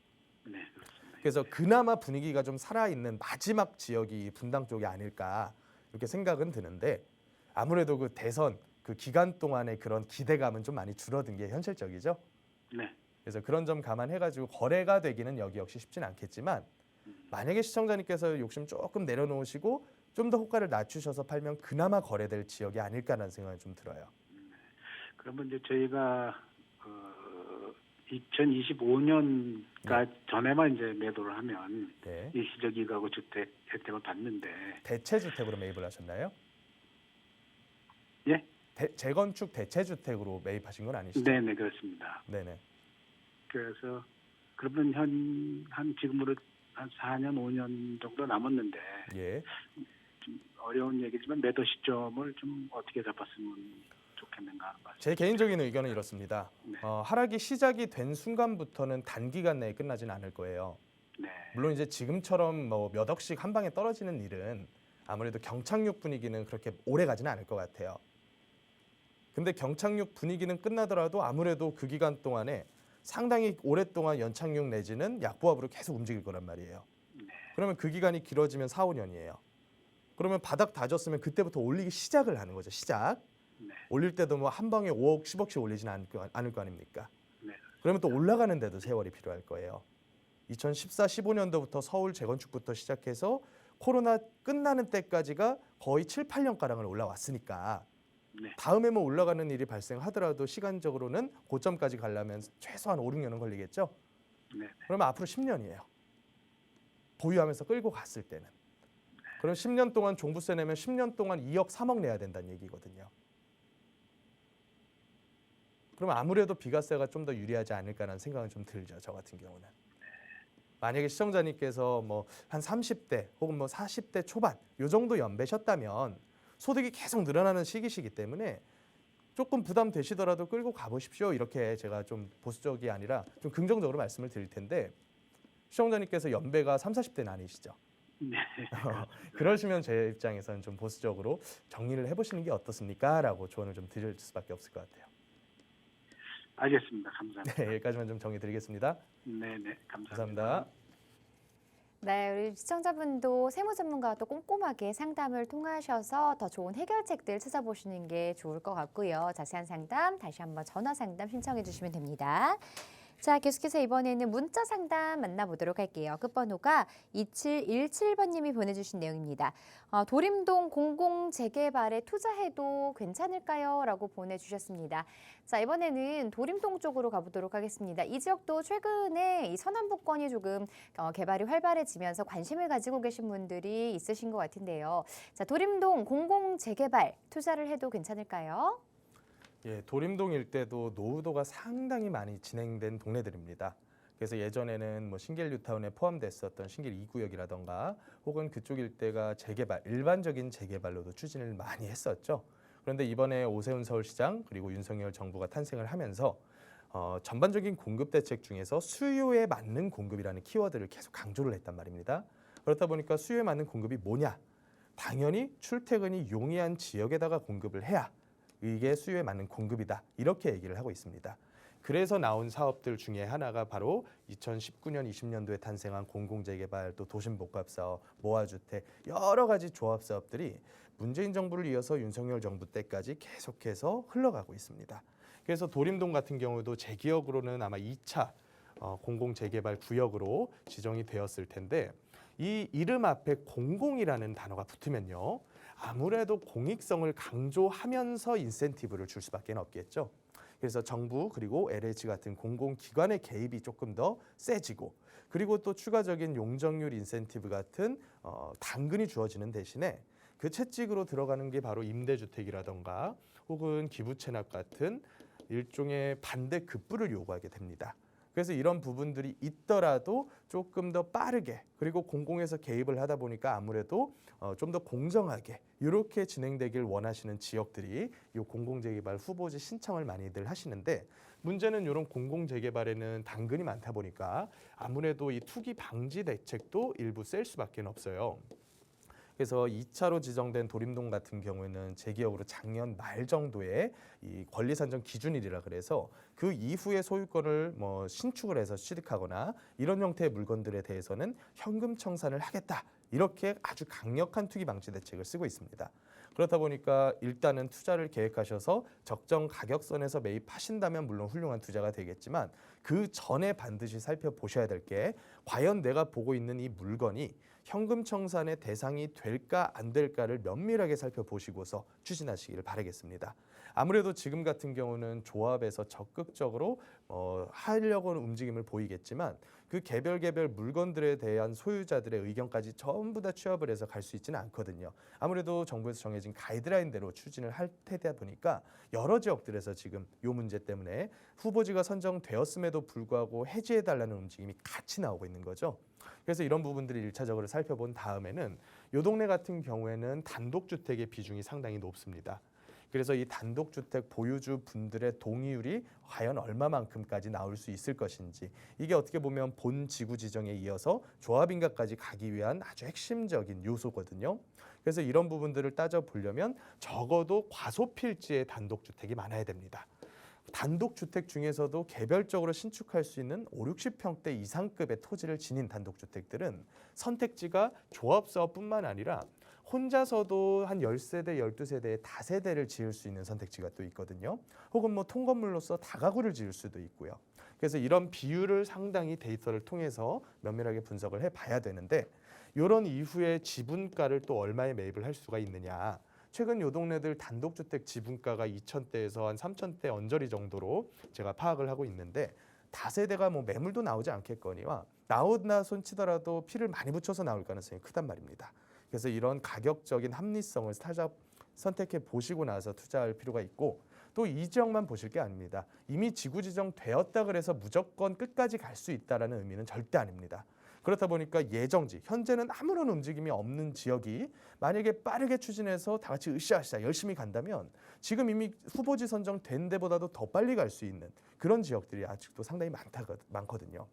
Speaker 4: 네, 그렇습니다.
Speaker 2: 그래서 그나마 분위기가 좀 살아있는 마지막 지역이 분당 쪽이 아닐까 이렇게 생각은 드는데 아무래도 그 대선 그 기간 동안의 그런 기대감은 좀 많이 줄어든 게 현실적이죠.
Speaker 4: 네,
Speaker 2: 그래서 그런 점 감안해가지고 거래가 되기는 여기 역시 쉽진 않겠지만 만약에 시청자님께서 욕심 조금 내려놓으시고 좀 더 호가를 낮추셔서 팔면 그나마 거래될 지역이 아닐까라는 생각이 좀 들어요.
Speaker 4: 그러면 이제 저희가 2025년가 전에만 이제 매도를 하면
Speaker 2: 네.
Speaker 4: 일시적 이가구 주택 혜택을 받는데,
Speaker 2: 대체주택으로 매입을 하셨나요?
Speaker 4: 예?
Speaker 2: 재건축 대체주택으로 매입하신 건 아니시죠?
Speaker 4: 네, 네, 그렇습니다.
Speaker 2: 네네.
Speaker 4: 그래서 그러면 한 지금으로 한 4년, 5년 정도 남았는데
Speaker 2: 예.
Speaker 4: 좀 어려운 얘기지만 매도 시점을 좀 어떻게 잡았으면 좋겠는가 하는 말씀.
Speaker 2: 제 개인적인 의견은 이렇습니다.
Speaker 4: 네.
Speaker 2: 하락이 시작이 된 순간부터는 단기간 내에 끝나진 않을 거예요.
Speaker 4: 네,
Speaker 2: 물론 이제 지금처럼 뭐 몇 억씩 한 방에 떨어지는 일은 아무래도 경착륙 분위기는 그렇게 오래 가지는 않을 것 같아요. 근데 경착륙 분위기는 끝나더라도 아무래도 그 기간 동안에 상당히 오랫동안 연착륙 내지는 약보합으로 계속 움직일 거란 말이에요. 그러면 그 기간이 길어지면 4, 5년이에요. 그러면 바닥 다졌으면 그때부터 올리기 시작을 하는 거죠. 시작.
Speaker 4: 네,
Speaker 2: 올릴 때도 뭐 한 방에 5억, 10억씩 올리지는 않을 거 아닙니까?
Speaker 4: 네,
Speaker 2: 그러면 또 올라가는데도 세월이 필요할 거예요. 2014, 15년도부터 서울 재건축부터 시작해서 코로나 끝나는 때까지가 거의 7, 8년가량을 올라왔으니까
Speaker 4: 네,
Speaker 2: 다음에 뭐 올라가는 일이 발생하더라도 시간적으로는 고점까지 가려면 최소한 5, 6년은 걸리겠죠.
Speaker 4: 네,
Speaker 2: 그러면 앞으로 10년이에요. 보유하면서 끌고 갔을 때는. 그럼 10년 동안 종부세 내면 10년 동안 2억, 3억 내야 된다는 얘기거든요. 그럼 아무래도 비과세가 좀 더 유리하지 않을까라는 생각은 좀 들죠. 저 같은 경우는. 만약에 시청자님께서 뭐 한 30대 혹은 뭐 40대 초반 요 정도 연배셨다면 소득이 계속 늘어나는 시기시기 때문에 조금 부담되시더라도 끌고 가보십시오. 이렇게 제가 좀 보수적이 아니라 좀 긍정적으로 말씀을 드릴 텐데 시청자님께서 연배가 30, 40대는 아니시죠.
Speaker 4: 네.
Speaker 2: 그러시면 제 입장에서는 좀 보수적으로 정리를 해보시는 게 어떻습니까? 라고 조언을 좀 드릴 수밖에 없을 것 같아요.
Speaker 4: 알겠습니다. 감사합니다.
Speaker 2: 네, 여기까지만 좀 정리 드리겠습니다.
Speaker 4: 네, 네,
Speaker 2: 감사합니다.
Speaker 1: 네, 우리 시청자분도 세무 전문가와 또 꼼꼼하게 상담을 통하셔서 더 좋은 해결책들 찾아보시는 게 좋을 것 같고요. 자세한 상담 다시 한번 전화 상담 신청해 주시면 됩니다. 자, 계속해서 이번에는 문자 상담 만나보도록 할게요. 끝번호가 2717번님이 보내주신 내용입니다. 도림동 공공재개발에 투자해도 괜찮을까요? 라고 보내주셨습니다. 자, 이번에는 도림동 쪽으로 가보도록 하겠습니다. 이 지역도 최근에 이 서남북권이 조금 개발이 활발해지면서 관심을 가지고 계신 분들이 있으신 것 같은데요. 자, 도림동 공공재개발 투자를 해도 괜찮을까요?
Speaker 2: 예, 도림동 일대도 노후도가 상당히 많이 진행된 동네들입니다. 그래서 예전에는 뭐 신길 뉴타운에 포함됐었던 신길 2구역이라던가 혹은 그쪽 일대가 재개발, 일반적인 재개발로도 추진을 많이 했었죠. 그런데 이번에 오세훈 서울시장 그리고 윤석열 정부가 탄생을 하면서 전반적인 공급 대책 중에서 수요에 맞는 공급이라는 키워드를 계속 강조를 했단 말입니다. 그렇다 보니까 수요에 맞는 공급이 뭐냐? 당연히 출퇴근이 용이한 지역에다가 공급을 해야 이게 수요에 맞는 공급이다. 이렇게 얘기를 하고 있습니다. 그래서 나온 사업들 중에 하나가 바로 2019년, 20년도에 탄생한 공공재개발, 또 도심복합사업, 모아주택 여러 가지 조합사업들이 문재인 정부를 이어서 윤석열 정부 때까지 계속해서 흘러가고 있습니다. 그래서 도림동 같은 경우도 제 기억으로는 아마 2차 공공재개발 구역으로 지정이 되었을 텐데 이 이름 앞에 공공이라는 단어가 붙으면요. 아무래도 공익성을 강조하면서 인센티브를 줄 수밖에 없겠죠. 그래서 정부 그리고 LH 같은 공공기관의 개입이 조금 더 세지고 그리고 또 추가적인 용적률 인센티브 같은 당근이 주어지는 대신에 그 채찍으로 들어가는 게 바로 임대주택이라던가 혹은 기부 채납 같은 일종의 반대 급부를 요구하게 됩니다. 그래서 이런 부분들이 있더라도 조금 더 빠르게 그리고 공공에서 개입을 하다 보니까 아무래도 좀 더 공정하게 이렇게 진행되길 원하시는 지역들이 이 공공재개발 후보지 신청을 많이들 하시는데 문제는 이런 공공재개발에는 당근이 많다 보니까 아무래도 이 투기 방지 대책도 일부 셀 수밖에 없어요. 그래서 2차로 지정된 도림동 같은 경우에는 제 기억으로 작년 말 정도에 이 권리 산정 기준일이라 그래서 그 이후에 소유권을 뭐 신축을 해서 취득하거나 이런 형태의 물건들에 대해서는 현금 청산을 하겠다. 이렇게 아주 강력한 투기 방지 대책을 쓰고 있습니다. 그렇다 보니까 일단은 투자를 계획하셔서 적정 가격선에서 매입하신다면 물론 훌륭한 투자가 되겠지만 그 전에 반드시 살펴보셔야 될 게 과연 내가 보고 있는 이 물건이 현금 청산의 대상이 될까 안 될까를 면밀하게 살펴보시고서 추진하시기를 바라겠습니다. 아무래도 지금 같은 경우는 조합에서 적극적으로 하려고 하는 움직임을 보이겠지만 그 개별 물건들에 대한 소유자들의 의견까지 전부 다 취합을 해서 갈 수 있지는 않거든요. 아무래도 정부에서 정해진 가이드라인대로 추진을 할 테다 보니까 여러 지역들에서 지금 이 문제 때문에 후보지가 선정되었음에도 불구하고 해지해달라는 움직임이 같이 나오고 있는 거죠. 그래서 이런 부분들을 1차적으로 살펴본 다음에는 이 동네 같은 경우에는 단독주택의 비중이 상당히 높습니다. 그래서 이 단독주택 보유주 분들의 동의율이 과연 얼마만큼까지 나올 수 있을 것인지 이게 어떻게 보면 본 지구 지정에 이어서 조합인가까지 가기 위한 아주 핵심적인 요소거든요. 그래서 이런 부분들을 따져보려면 적어도 과소필지의 단독주택이 많아야 됩니다. 단독주택 중에서도 개별적으로 신축할 수 있는 5, 60평대 이상급의 토지를 지닌 단독주택들은 선택지가 조합사업뿐만 아니라 혼자서도 한 10세대, 12세대, 다세대를 지을 수 있는 선택지가 또 있거든요. 혹은 뭐 통건물로서 다가구를 지을 수도 있고요. 그래서 이런 비율을 상당히 데이터를 통해서 면밀하게 분석을 해봐야 되는데 이런 이후에 지분가를 또 얼마에 매입을 할 수가 있느냐. 최근 요 동네들 단독주택 지분가가 2,000대에서 한 3,000대 언저리 정도로 제가 파악을 하고 있는데 다세대가 뭐 매물도 나오지 않겠거니와 나오나 손치더라도 피를 많이 붙여서 나올 가능성이 크단 말입니다. 그래서 이런 가격적인 합리성을 선택해 보시고 나서 투자할 필요가 있고 또 이 지역만 보실 게 아닙니다. 이미 지구 지정되었다 그래서 무조건 끝까지 갈 수 있다라는 의미는 절대 아닙니다. 그렇다 보니까 예정지, 현재는 아무런 움직임이 없는 지역이 만약에 빠르게 추진해서 다 같이 으쌰으쌰 열심히 간다면 지금 이미 후보지 선정된 데보다도 더 빨리 갈 수 있는 그런 지역들이 아직도 상당히 많거든요.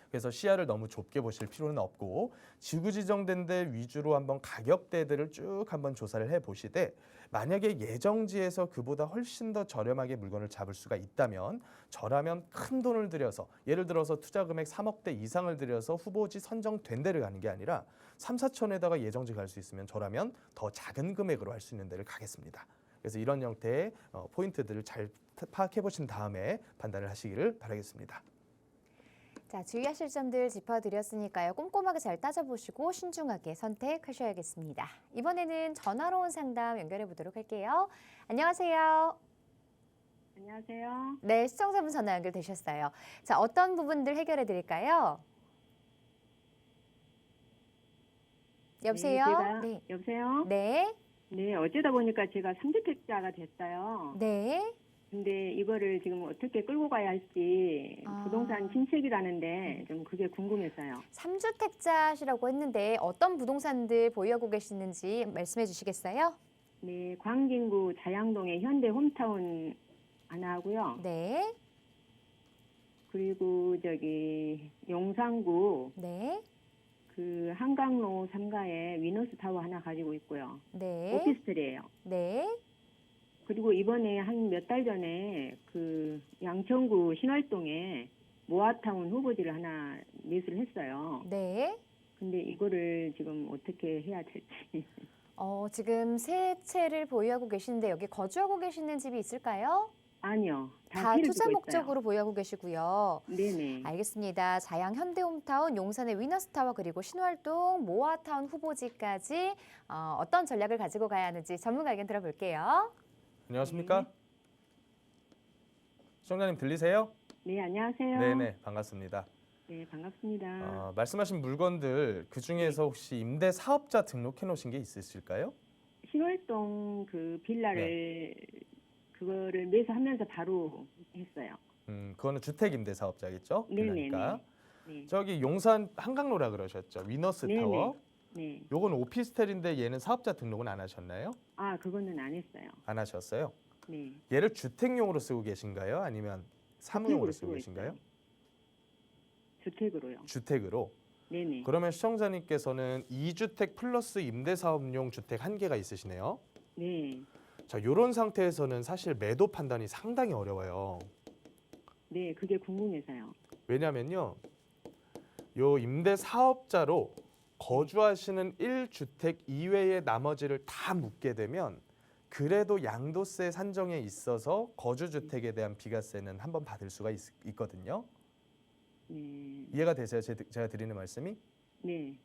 Speaker 2: 그래서 시야를 너무 좁게 보실 필요는 없고 지구 지정된 데 위주로 한번 가격대들을 쭉 한번 조사를 해보시되 만약에 예정지에서 그보다 훨씬 더 저렴하게 물건을 잡을 수가 있다면 저라면 큰 돈을 들여서 예를 들어서 투자 금액 3억대 이상을 들여서 후보지 선정된 데를 가는 게 아니라 3, 4천에다가 예정지 갈 수 있으면 저라면 더 작은 금액으로 할 수 있는 데를 가겠습니다. 그래서 이런 형태의 포인트들을 잘 파악해 보신 다음에 판단을 하시기를 바라겠습니다.
Speaker 1: 자, 주의하실 점들 짚어드렸으니까요. 꼼꼼하게 잘 따져보시고 신중하게 선택하셔야겠습니다. 이번에는 전화로 온 상담 연결해 보도록 할게요. 안녕하세요.
Speaker 3: 안녕하세요.
Speaker 1: 네, 시청자분 전화 연결되셨어요. 자, 어떤 부분들 해결해 드릴까요? 여보세요? 네.
Speaker 5: 여보세요?
Speaker 1: 네.
Speaker 5: 네, 어쩌다 보니까 제가 3주택자가 됐어요.
Speaker 1: 네.
Speaker 5: 근데 이거를 지금 어떻게 끌고 가야 할지 부동산 신책이라는데 좀 그게 궁금해서요.
Speaker 1: 3주택자시라고 했는데 어떤 부동산들 보유하고 계시는지 말씀해 주시겠어요?
Speaker 5: 네, 광진구 자양동에 현대 홈타운 하나 하고요.
Speaker 1: 네.
Speaker 5: 그리고 저기 용산구
Speaker 1: 네.
Speaker 5: 그 한강로 3가에 위너스 타워 하나 가지고 있고요.
Speaker 1: 네.
Speaker 5: 오피스텔이에요.
Speaker 1: 네.
Speaker 5: 그리고 이번에 한 몇 달 전에 그 양천구 신월동에 모아타운 후보지를 하나 매수를 했어요.
Speaker 1: 네.
Speaker 5: 근데 이거를 지금 어떻게 해야 될지.
Speaker 1: 지금 세 채를 보유하고 계시는데 여기 거주하고 계시는 집이 있을까요?
Speaker 5: 아니요.
Speaker 1: 다
Speaker 5: 피를
Speaker 1: 투자
Speaker 5: 두고
Speaker 1: 목적으로 보유하고 계시고요.
Speaker 5: 있어요. 네네.
Speaker 1: 알겠습니다. 자양 현대홈타운, 용산의 위너스타워 그리고 신월동 모아타운 후보지까지 어떤 전략을 가지고 가야 하는지 전문가 의견 들어볼게요.
Speaker 2: 안녕하십니까? 시청자님 들리세요?
Speaker 5: 네, 안녕하세요.
Speaker 2: 네네, 반갑습니다.
Speaker 5: 네, 반갑습니다.
Speaker 2: 말씀하신 물건들 그 중에서 혹시 임대 사업자 등록해 놓으신 게 있으실까요?
Speaker 5: 신월동 그 빌라를 그거를 매수하면서 바로 했어요.
Speaker 2: 그거는 주택 임대 사업자겠죠?
Speaker 5: 네네네.
Speaker 2: 그러니까
Speaker 5: 네.
Speaker 2: 저기 용산 한강로라 그러셨죠? 위너스
Speaker 5: 네네.
Speaker 2: 타워.
Speaker 5: 네.
Speaker 2: 요건 오피스텔인데 얘는 사업자 등록은 안 하셨나요?
Speaker 5: 아, 그거는 안 했어요.
Speaker 2: 안 하셨어요?
Speaker 5: 네.
Speaker 2: 얘를 주택용으로 쓰고 계신가요? 아니면 사무용으로 쓰고 계신가요?
Speaker 5: 있어요. 주택으로요.
Speaker 2: 주택으로.
Speaker 5: 네네.
Speaker 2: 그러면 시청자님께서는 2주택 플러스 임대사업용 주택 한 개가 있으시네요.
Speaker 5: 네.
Speaker 2: 자, 이런 상태에서는 사실 매도 판단이 상당히 어려워요.
Speaker 5: 네, 그게 궁금해서요.
Speaker 2: 왜냐면요. 요 임대 사업자로 거주하시는 1주택 이외의 나머지를 다 묻게 되면 그래도 양도세 산정에 있어서 거주주택에 대한 비과세는 한번 받을 수가 있거든요.
Speaker 5: 네.
Speaker 2: 이해가 되세요? 제가 드리는 말씀이?
Speaker 5: 네.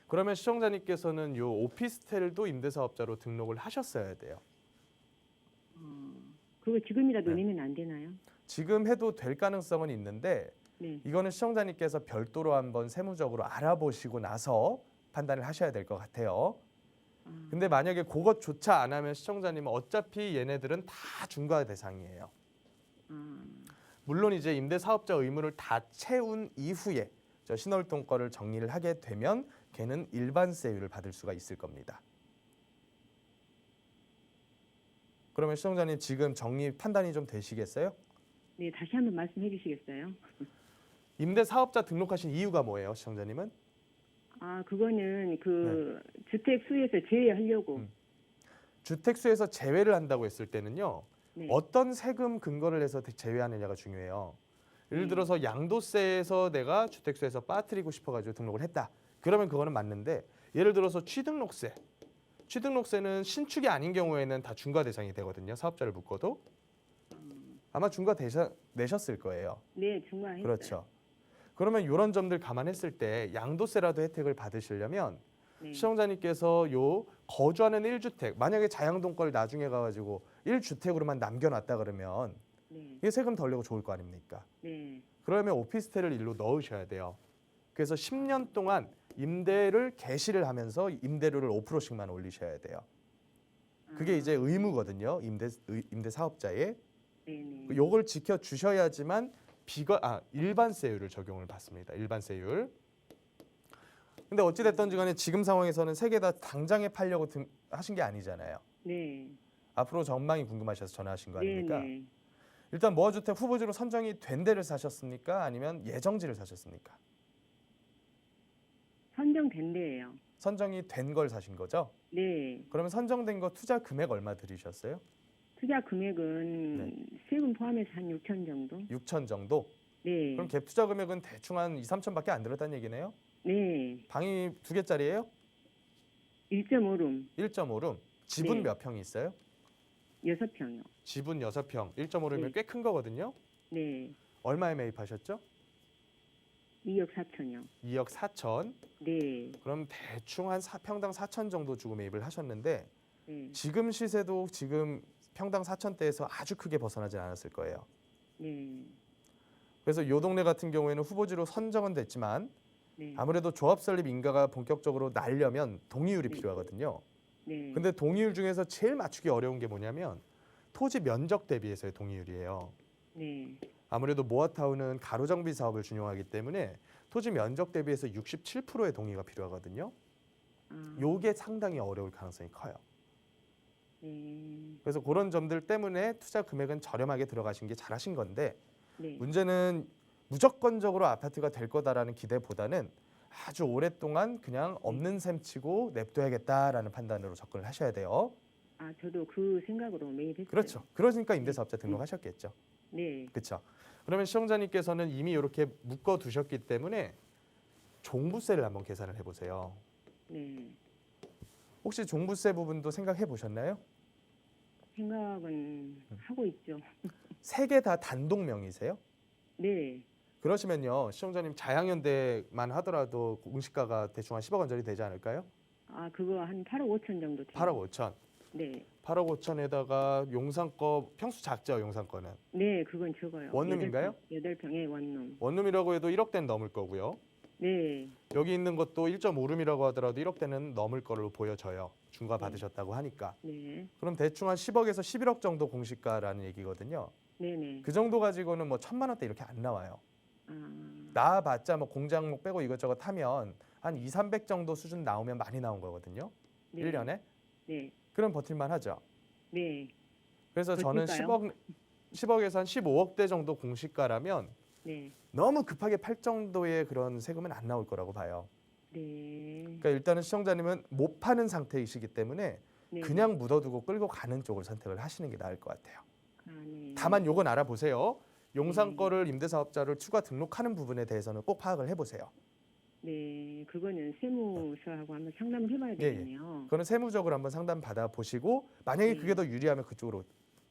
Speaker 2: 그러면 시청자님께서는 요 오피스텔도 임대사업자로 등록을 하셨어야 돼요.
Speaker 5: 그거 지금이라도
Speaker 2: 네.
Speaker 5: 내면 안 되나요?
Speaker 2: 지금 해도 될 가능성은 있는데
Speaker 5: 네.
Speaker 2: 이거는 시청자님께서 별도로 한번 세무적으로 알아보시고 나서 판단을 하셔야 될 것 같아요. 근데 만약에 그것조차 안 하면 시청자님은 어차피 얘네들은 다 중과 대상이에요. 물론 이제 임대사업자 의무를 다 채운 이후에 저 신월동 거를 정리를 하게 되면 걔는 일반세율을 받을 수가 있을 겁니다. 그러면 시청자님 지금 정리 판단이 좀 되시겠어요?
Speaker 5: 네, 다시 한번 말씀해 주시겠어요?
Speaker 2: 임대사업자 등록하신 이유가 뭐예요, 시청자님은?
Speaker 5: 아, 그거는 그 주택 수에서 제외하려고.
Speaker 2: 주택수에서 제외를 한다고 했을 때는요.
Speaker 5: 네.
Speaker 2: 어떤 세금 근거를 해서 제외하느냐가 중요해요. 예를 들어서 양도세에서 내가 주택수에서 빠뜨리고 싶어가지고 등록을 했다. 그러면 그거는 맞는데 예를 들어서 취등록세는 신축이 아닌 경우에는 다 중과 대상이 되거든요. 사업자를 묶어도. 아마 중과 내셨을 거예요.
Speaker 5: 네, 중과했어요.
Speaker 2: 그렇죠. 그러면 이런 점들 감안했을 때 양도세라도 혜택을 받으시려면
Speaker 5: 네.
Speaker 2: 시청자님께서 요 거주하는 1주택 만약에 자양동 걸 나중에 가가지고 1주택으로만 남겨놨다 그러면
Speaker 5: 네.
Speaker 2: 이게 세금 덜 내고 좋을 거 아닙니까?
Speaker 5: 네.
Speaker 2: 그러면 오피스텔을 일로 넣으셔야 돼요. 그래서 10년 동안 임대를 개시를 하면서 임대료를 5%씩만 올리셔야 돼요. 그게 이제 의무거든요. 임대 사업자의.
Speaker 5: 네네.
Speaker 2: 요걸 지켜 주셔야지만 일반세율을 적용을 받습니다. 일반세율. 근데 어찌 됐든지 간에 지금 상황에서는 세 개 다 당장에 팔려고 하신 게 아니잖아요.
Speaker 5: 네.
Speaker 2: 앞으로 전망이 궁금하셔서 전화하신 거 아닙니까?
Speaker 5: 네네.
Speaker 2: 일단 모아주택 후보지로 선정이 된 데를 사셨습니까? 아니면 예정지를 사셨습니까?
Speaker 5: 선정된 데예요.
Speaker 2: 선정이 된 걸 사신 거죠?
Speaker 5: 네.
Speaker 2: 그러면 선정된 거 투자 금액 얼마 들이셨어요?
Speaker 5: 투자 금액은 세금 포함해서 한 6천 정도?
Speaker 2: 6천 정도?
Speaker 5: 네.
Speaker 2: 그럼 갭 투자 금액은 대충 한 2, 3천밖에 안 들었다는 얘기네요?
Speaker 5: 네.
Speaker 2: 방이 2개짜리예요?
Speaker 5: 1.5룸,
Speaker 2: 1.5룸. 지분
Speaker 5: 네.
Speaker 2: 몇 평이 있어요?
Speaker 5: 6평요.
Speaker 2: 지분 6평. 1.5룸이면
Speaker 5: 네.
Speaker 2: 꽤 큰 거거든요.
Speaker 5: 네.
Speaker 2: 얼마에 매입하셨죠?
Speaker 5: 2억 4천요.
Speaker 2: 2억 4천.
Speaker 5: 네.
Speaker 2: 그럼 대충 한 평당 4천 정도 주고 매입을 하셨는데
Speaker 5: 네.
Speaker 2: 지금 시세도 지금 평당 4천대에서 아주 크게 벗어나진 않았을 거예요.
Speaker 5: 네.
Speaker 2: 그래서 이 동네 같은 경우에는 후보지로 선정은 됐지만
Speaker 5: 네.
Speaker 2: 아무래도 조합 설립 인가가 본격적으로 날려면 동의율이
Speaker 5: 네.
Speaker 2: 필요하거든요.
Speaker 5: 네.
Speaker 2: 근데 동의율 중에서 제일 맞추기 어려운 게 뭐냐면 토지 면적 대비해서의 동의율이에요.
Speaker 5: 네.
Speaker 2: 아무래도 모아타운은 가로정비 사업을 준용하기 때문에 토지 면적 대비해서 67%의 동의가 필요하거든요. 요게 상당히 어려울 가능성이 커요.
Speaker 5: 네.
Speaker 2: 그래서 그런 점들 때문에 투자 금액은 저렴하게 들어가신 게 잘하신 건데
Speaker 5: 네.
Speaker 2: 문제는 무조건적으로 아파트가 될 거다라는 기대보다는 아주 오랫동안 그냥 없는 셈 치고 냅둬야겠다라는 판단으로 접근을 하셔야 돼요.
Speaker 5: 아, 저도 그 생각으로 매입했어요.
Speaker 2: 그렇죠. 그러니까 임대사업자 등록하셨겠죠.
Speaker 5: 네.
Speaker 2: 그렇죠. 그러면 시청자님께서는 이미 이렇게 묶어두셨기 때문에 종부세를 한번 계산을 해보세요.
Speaker 5: 네.
Speaker 2: 혹시 종부세 부분도 생각해 보셨나요?
Speaker 5: 생각은 하고 있죠.
Speaker 2: 세 개 다 단독 명의세요?
Speaker 5: 네.
Speaker 2: 그러시면요. 시청자님 자양현대만 하더라도 공시가가 대충 한 10억 원짜리 되지 않을까요?
Speaker 5: 아, 그거 한 8억 5천 정도 돼요.
Speaker 2: 8억 5천.
Speaker 5: 네.
Speaker 2: 8억 5천에다가 용산 거 평수 작죠, 용산 거는.
Speaker 5: 네, 그건 적어요.
Speaker 2: 원룸인가요?
Speaker 5: 8평에 원룸.
Speaker 2: 원룸이라고 해도 1억대는 넘을 거고요.
Speaker 5: 네,
Speaker 2: 여기 있는 것도 1.5룸이라고 하더라도 1억대는 넘을 걸로 보여져요. 중과
Speaker 5: 네.
Speaker 2: 받으셨다고 하니까.
Speaker 5: 네,
Speaker 2: 그럼 대충 한 10억에서 11억 정도 공시가라는 얘기거든요.
Speaker 5: 네네.
Speaker 2: 그 정도 가지고는 뭐 1,000만 원대 이렇게 안 나와요.
Speaker 5: 아,
Speaker 2: 나와봤자 뭐 공장목 빼고 이것저것 하면 한 2, 300 정도 수준 나오면 많이 나온 거거든요.
Speaker 5: 네.
Speaker 2: 1년에.
Speaker 5: 네,
Speaker 2: 그럼 버틸만 하죠.
Speaker 5: 네,
Speaker 2: 그래서 저는
Speaker 5: 버틸까요?
Speaker 2: 10억에서 한 15억대 정도 공시가라면
Speaker 5: 네,
Speaker 2: 너무 급하게 팔 정도의 그런 세금은 안 나올 거라고 봐요.
Speaker 5: 네.
Speaker 2: 그러니까 일단은 시청자님은 못 파는 상태이시기 때문에
Speaker 5: 네.
Speaker 2: 그냥 묻어두고 끌고 가는 쪽을 선택을 하시는 게 나을 것 같아요.
Speaker 5: 아, 네.
Speaker 2: 다만 요건 알아보세요. 용산
Speaker 5: 네.
Speaker 2: 거를 임대사업자를 추가 등록하는 부분에 대해서는 꼭 파악을 해보세요.
Speaker 5: 네, 그거는 세무서하고 한번 상담을 해봐야
Speaker 2: 예, 예.
Speaker 5: 되겠네요.
Speaker 2: 그거는 세무적으로 한번 상담 받아보시고 만약에
Speaker 5: 네.
Speaker 2: 그게 더 유리하면 그쪽으로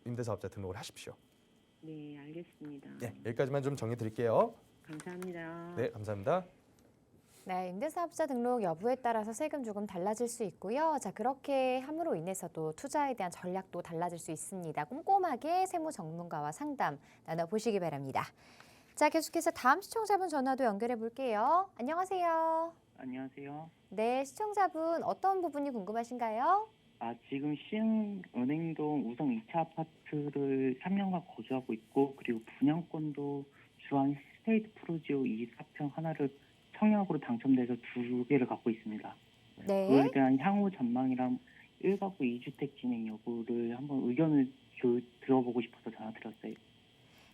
Speaker 2: 임대사업자 등록을 하십시오.
Speaker 5: 네, 알겠습니다.
Speaker 2: 네, 여기까지만 좀 정해 드릴게요.
Speaker 5: 감사합니다.
Speaker 2: 네, 감사합니다.
Speaker 1: 네, 임대사업자 등록 여부에 따라서 세금 조금 달라질 수 있고요. 자, 그렇게 함으로 인해서도 투자에 대한 전략도 달라질 수 있습니다. 꼼꼼하게 세무 전문가와 상담 나눠보시기 바랍니다. 자, 계속해서 다음 시청자분 전화도 연결해 볼게요. 안녕하세요.
Speaker 6: 안녕하세요.
Speaker 1: 네, 시청자분 어떤 부분이 궁금하신가요?
Speaker 6: 지금 시흥은행동 우성 2차 아파트를 3년간 거주하고 있고, 그리고 분양권도 주한 스테이트 프로지오 24평 하나를 청약으로 당첨돼서 2개를 갖고 있습니다.
Speaker 1: 네.
Speaker 6: 그에 대한 향후 전망이랑 1가구 2주택 진행 여부를 한번 의견을 들어보고 싶어서 전화드렸어요.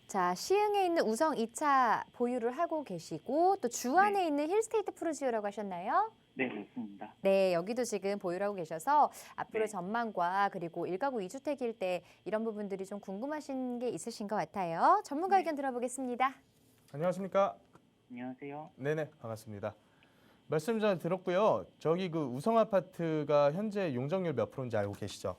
Speaker 1: 자, 시흥에 있는 우성 2차 보유를 하고 계시고 또 주안에
Speaker 6: 네.
Speaker 1: 있는 힐스테이트 프루지오라고 하셨나요?
Speaker 6: 네, 맞습니다.
Speaker 1: 네, 여기도 지금 보유를 하고 계셔서 앞으로
Speaker 6: 네.
Speaker 1: 전망과 그리고 1가구 2주택일 때 이런 부분들이 좀 궁금하신 게 있으신 것 같아요. 전문가
Speaker 6: 네.
Speaker 1: 의견 들어보겠습니다.
Speaker 2: 안녕하십니까?
Speaker 6: 안녕하세요. 네네.
Speaker 2: 반갑습니다. 말씀 잘 들었고요. 저기 그 우성 아파트가 현재 용적률 몇 프로인지 알고 계시죠?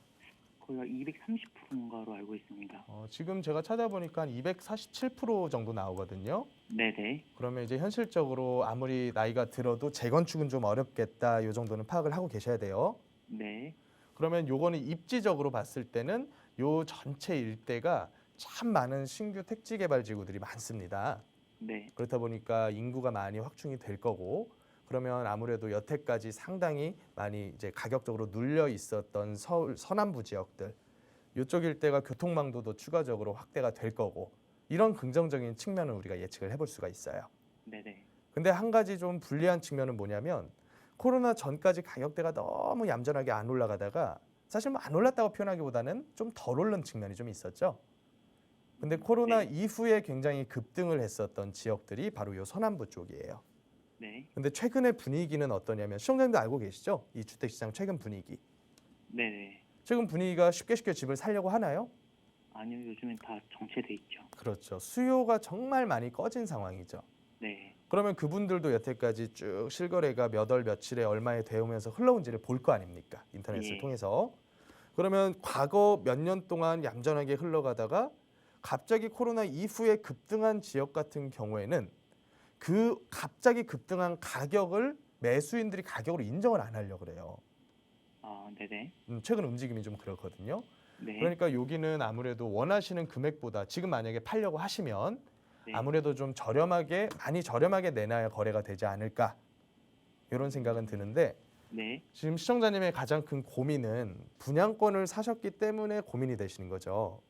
Speaker 6: 거기가 230%인가로 알고 있습니다.
Speaker 2: 지금 제가 찾아보니까 한 247% 정도 나오거든요.
Speaker 6: 네네.
Speaker 2: 그러면 이제 현실적으로 아무리 나이가 들어도 재건축은 좀 어렵겠다. 이 정도는 파악을 하고 계셔야 돼요.
Speaker 6: 네.
Speaker 2: 그러면 요거는 입지적으로 봤을 때는 요 전체 일대가 참 많은 신규 택지 개발 지구들이 많습니다.
Speaker 6: 네.
Speaker 2: 그렇다 보니까 인구가 많이 확충이 될 거고, 그러면 아무래도 여태까지 상당히 많이 이제 가격적으로 눌려 있었던 서울 서남부 지역들, 이쪽 일대가 교통망도도 추가적으로 확대가 될 거고, 이런 긍정적인 측면을 우리가 예측을 해볼 수가 있어요.
Speaker 6: 네네.
Speaker 2: 근데 한 가지 좀 불리한 측면은 뭐냐면, 코로나 전까지 가격대가 너무 얌전하게 안 올라가다가 사실 뭐 안 올랐다고 표현하기보다는 좀 덜 오른 측면이 좀 있었죠. 근데 코로나
Speaker 6: 네.
Speaker 2: 이후에 굉장히 급등을 했었던 지역들이 바로 요 서남부 쪽이에요.
Speaker 6: 네.
Speaker 2: 근데 최근의 분위기는 어떠냐면 시청자님도 알고 계시죠? 이 주택시장 최근 분위기.
Speaker 6: 네네.
Speaker 2: 최근 분위기가 쉽게 집을 살려고 하나요?
Speaker 6: 아니요, 요즘엔 다 정체돼 있죠.
Speaker 2: 그렇죠. 수요가 정말 많이 꺼진 상황이죠.
Speaker 6: 네.
Speaker 2: 그러면 그분들도 여태까지 쭉 실거래가 몇 월 며칠에 얼마에 되오면서 흘러온지를 볼 거 아닙니까? 인터넷을
Speaker 6: 예.
Speaker 2: 통해서. 그러면 과거 몇 년 동안 얌전하게 흘러가다가 갑자기 코로나 이후에 급등한 지역 같은 경우에는 그 갑자기 급등한 가격을 매수인들이 가격으로 인정을 안 하려고 그래요.
Speaker 6: 네네.
Speaker 2: 최근 움직임이 좀 그렇거든요.
Speaker 6: 네.
Speaker 2: 그러니까 여기는 아무래도 원하시는 금액보다 지금 만약에 팔려고 하시면
Speaker 6: 네.
Speaker 2: 아무래도 좀 저렴하게, 많이 저렴하게 내놔야 거래가 되지 않을까, 이런 생각은 드는데,
Speaker 6: 네.
Speaker 2: 지금 시청자님의 가장 큰 고민은 분양권을 사셨기 때문에 고민이 되시는 거죠.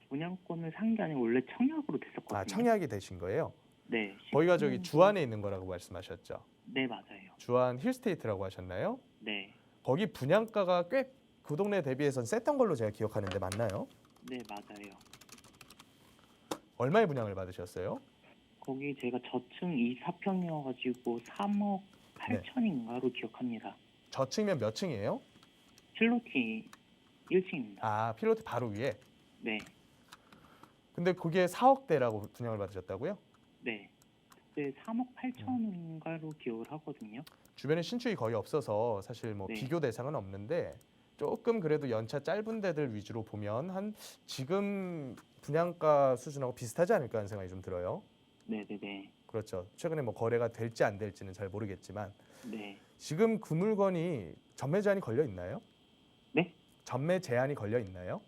Speaker 6: 분양권을 산 게 아니고 원래 청약으로 됐었거든요.
Speaker 2: 청약이 되신 거예요.
Speaker 6: 네.
Speaker 2: 거기가 저기
Speaker 6: 10년
Speaker 2: 주안에 있는 거라고 말씀하셨죠.
Speaker 6: 네, 맞아요.
Speaker 2: 주안 힐스테이트라고 하셨나요?
Speaker 6: 네.
Speaker 2: 거기 분양가가 꽤 그 동네 대비해서는 셌던 걸로 제가 기억하는데 맞나요?
Speaker 6: 네, 맞아요.
Speaker 2: 얼마의 분양을 받으셨어요?
Speaker 6: 거기 제가 저층 24평이어가지고 3억
Speaker 2: 네.
Speaker 6: 8천인가로 기억합니다.
Speaker 2: 저층이면 몇 층이에요?
Speaker 6: 필로티 1층입니다.
Speaker 2: 필로티 바로 위에.
Speaker 6: 네.
Speaker 2: 근데 그게 4억대라고 분양을 받으셨다고요?
Speaker 6: 네. 그때 3억 8천인가로 기억을 하거든요.
Speaker 2: 주변에 신축이 거의 없어서 사실 뭐
Speaker 6: 네.
Speaker 2: 비교 대상은 없는데, 조금 그래도 연차 짧은 데들 위주로 보면 한 지금 분양가 수준하고 비슷하지 않을까 하는 생각이 좀 들어요.
Speaker 6: 네네네.
Speaker 2: 그렇죠. 최근에 뭐 거래가 될지 안 될지는 잘 모르겠지만
Speaker 6: 네.
Speaker 2: 지금 그 물건이 전매 제한이 걸려 있나요?
Speaker 6: 네?
Speaker 2: 전매 제한이 걸려 있나요?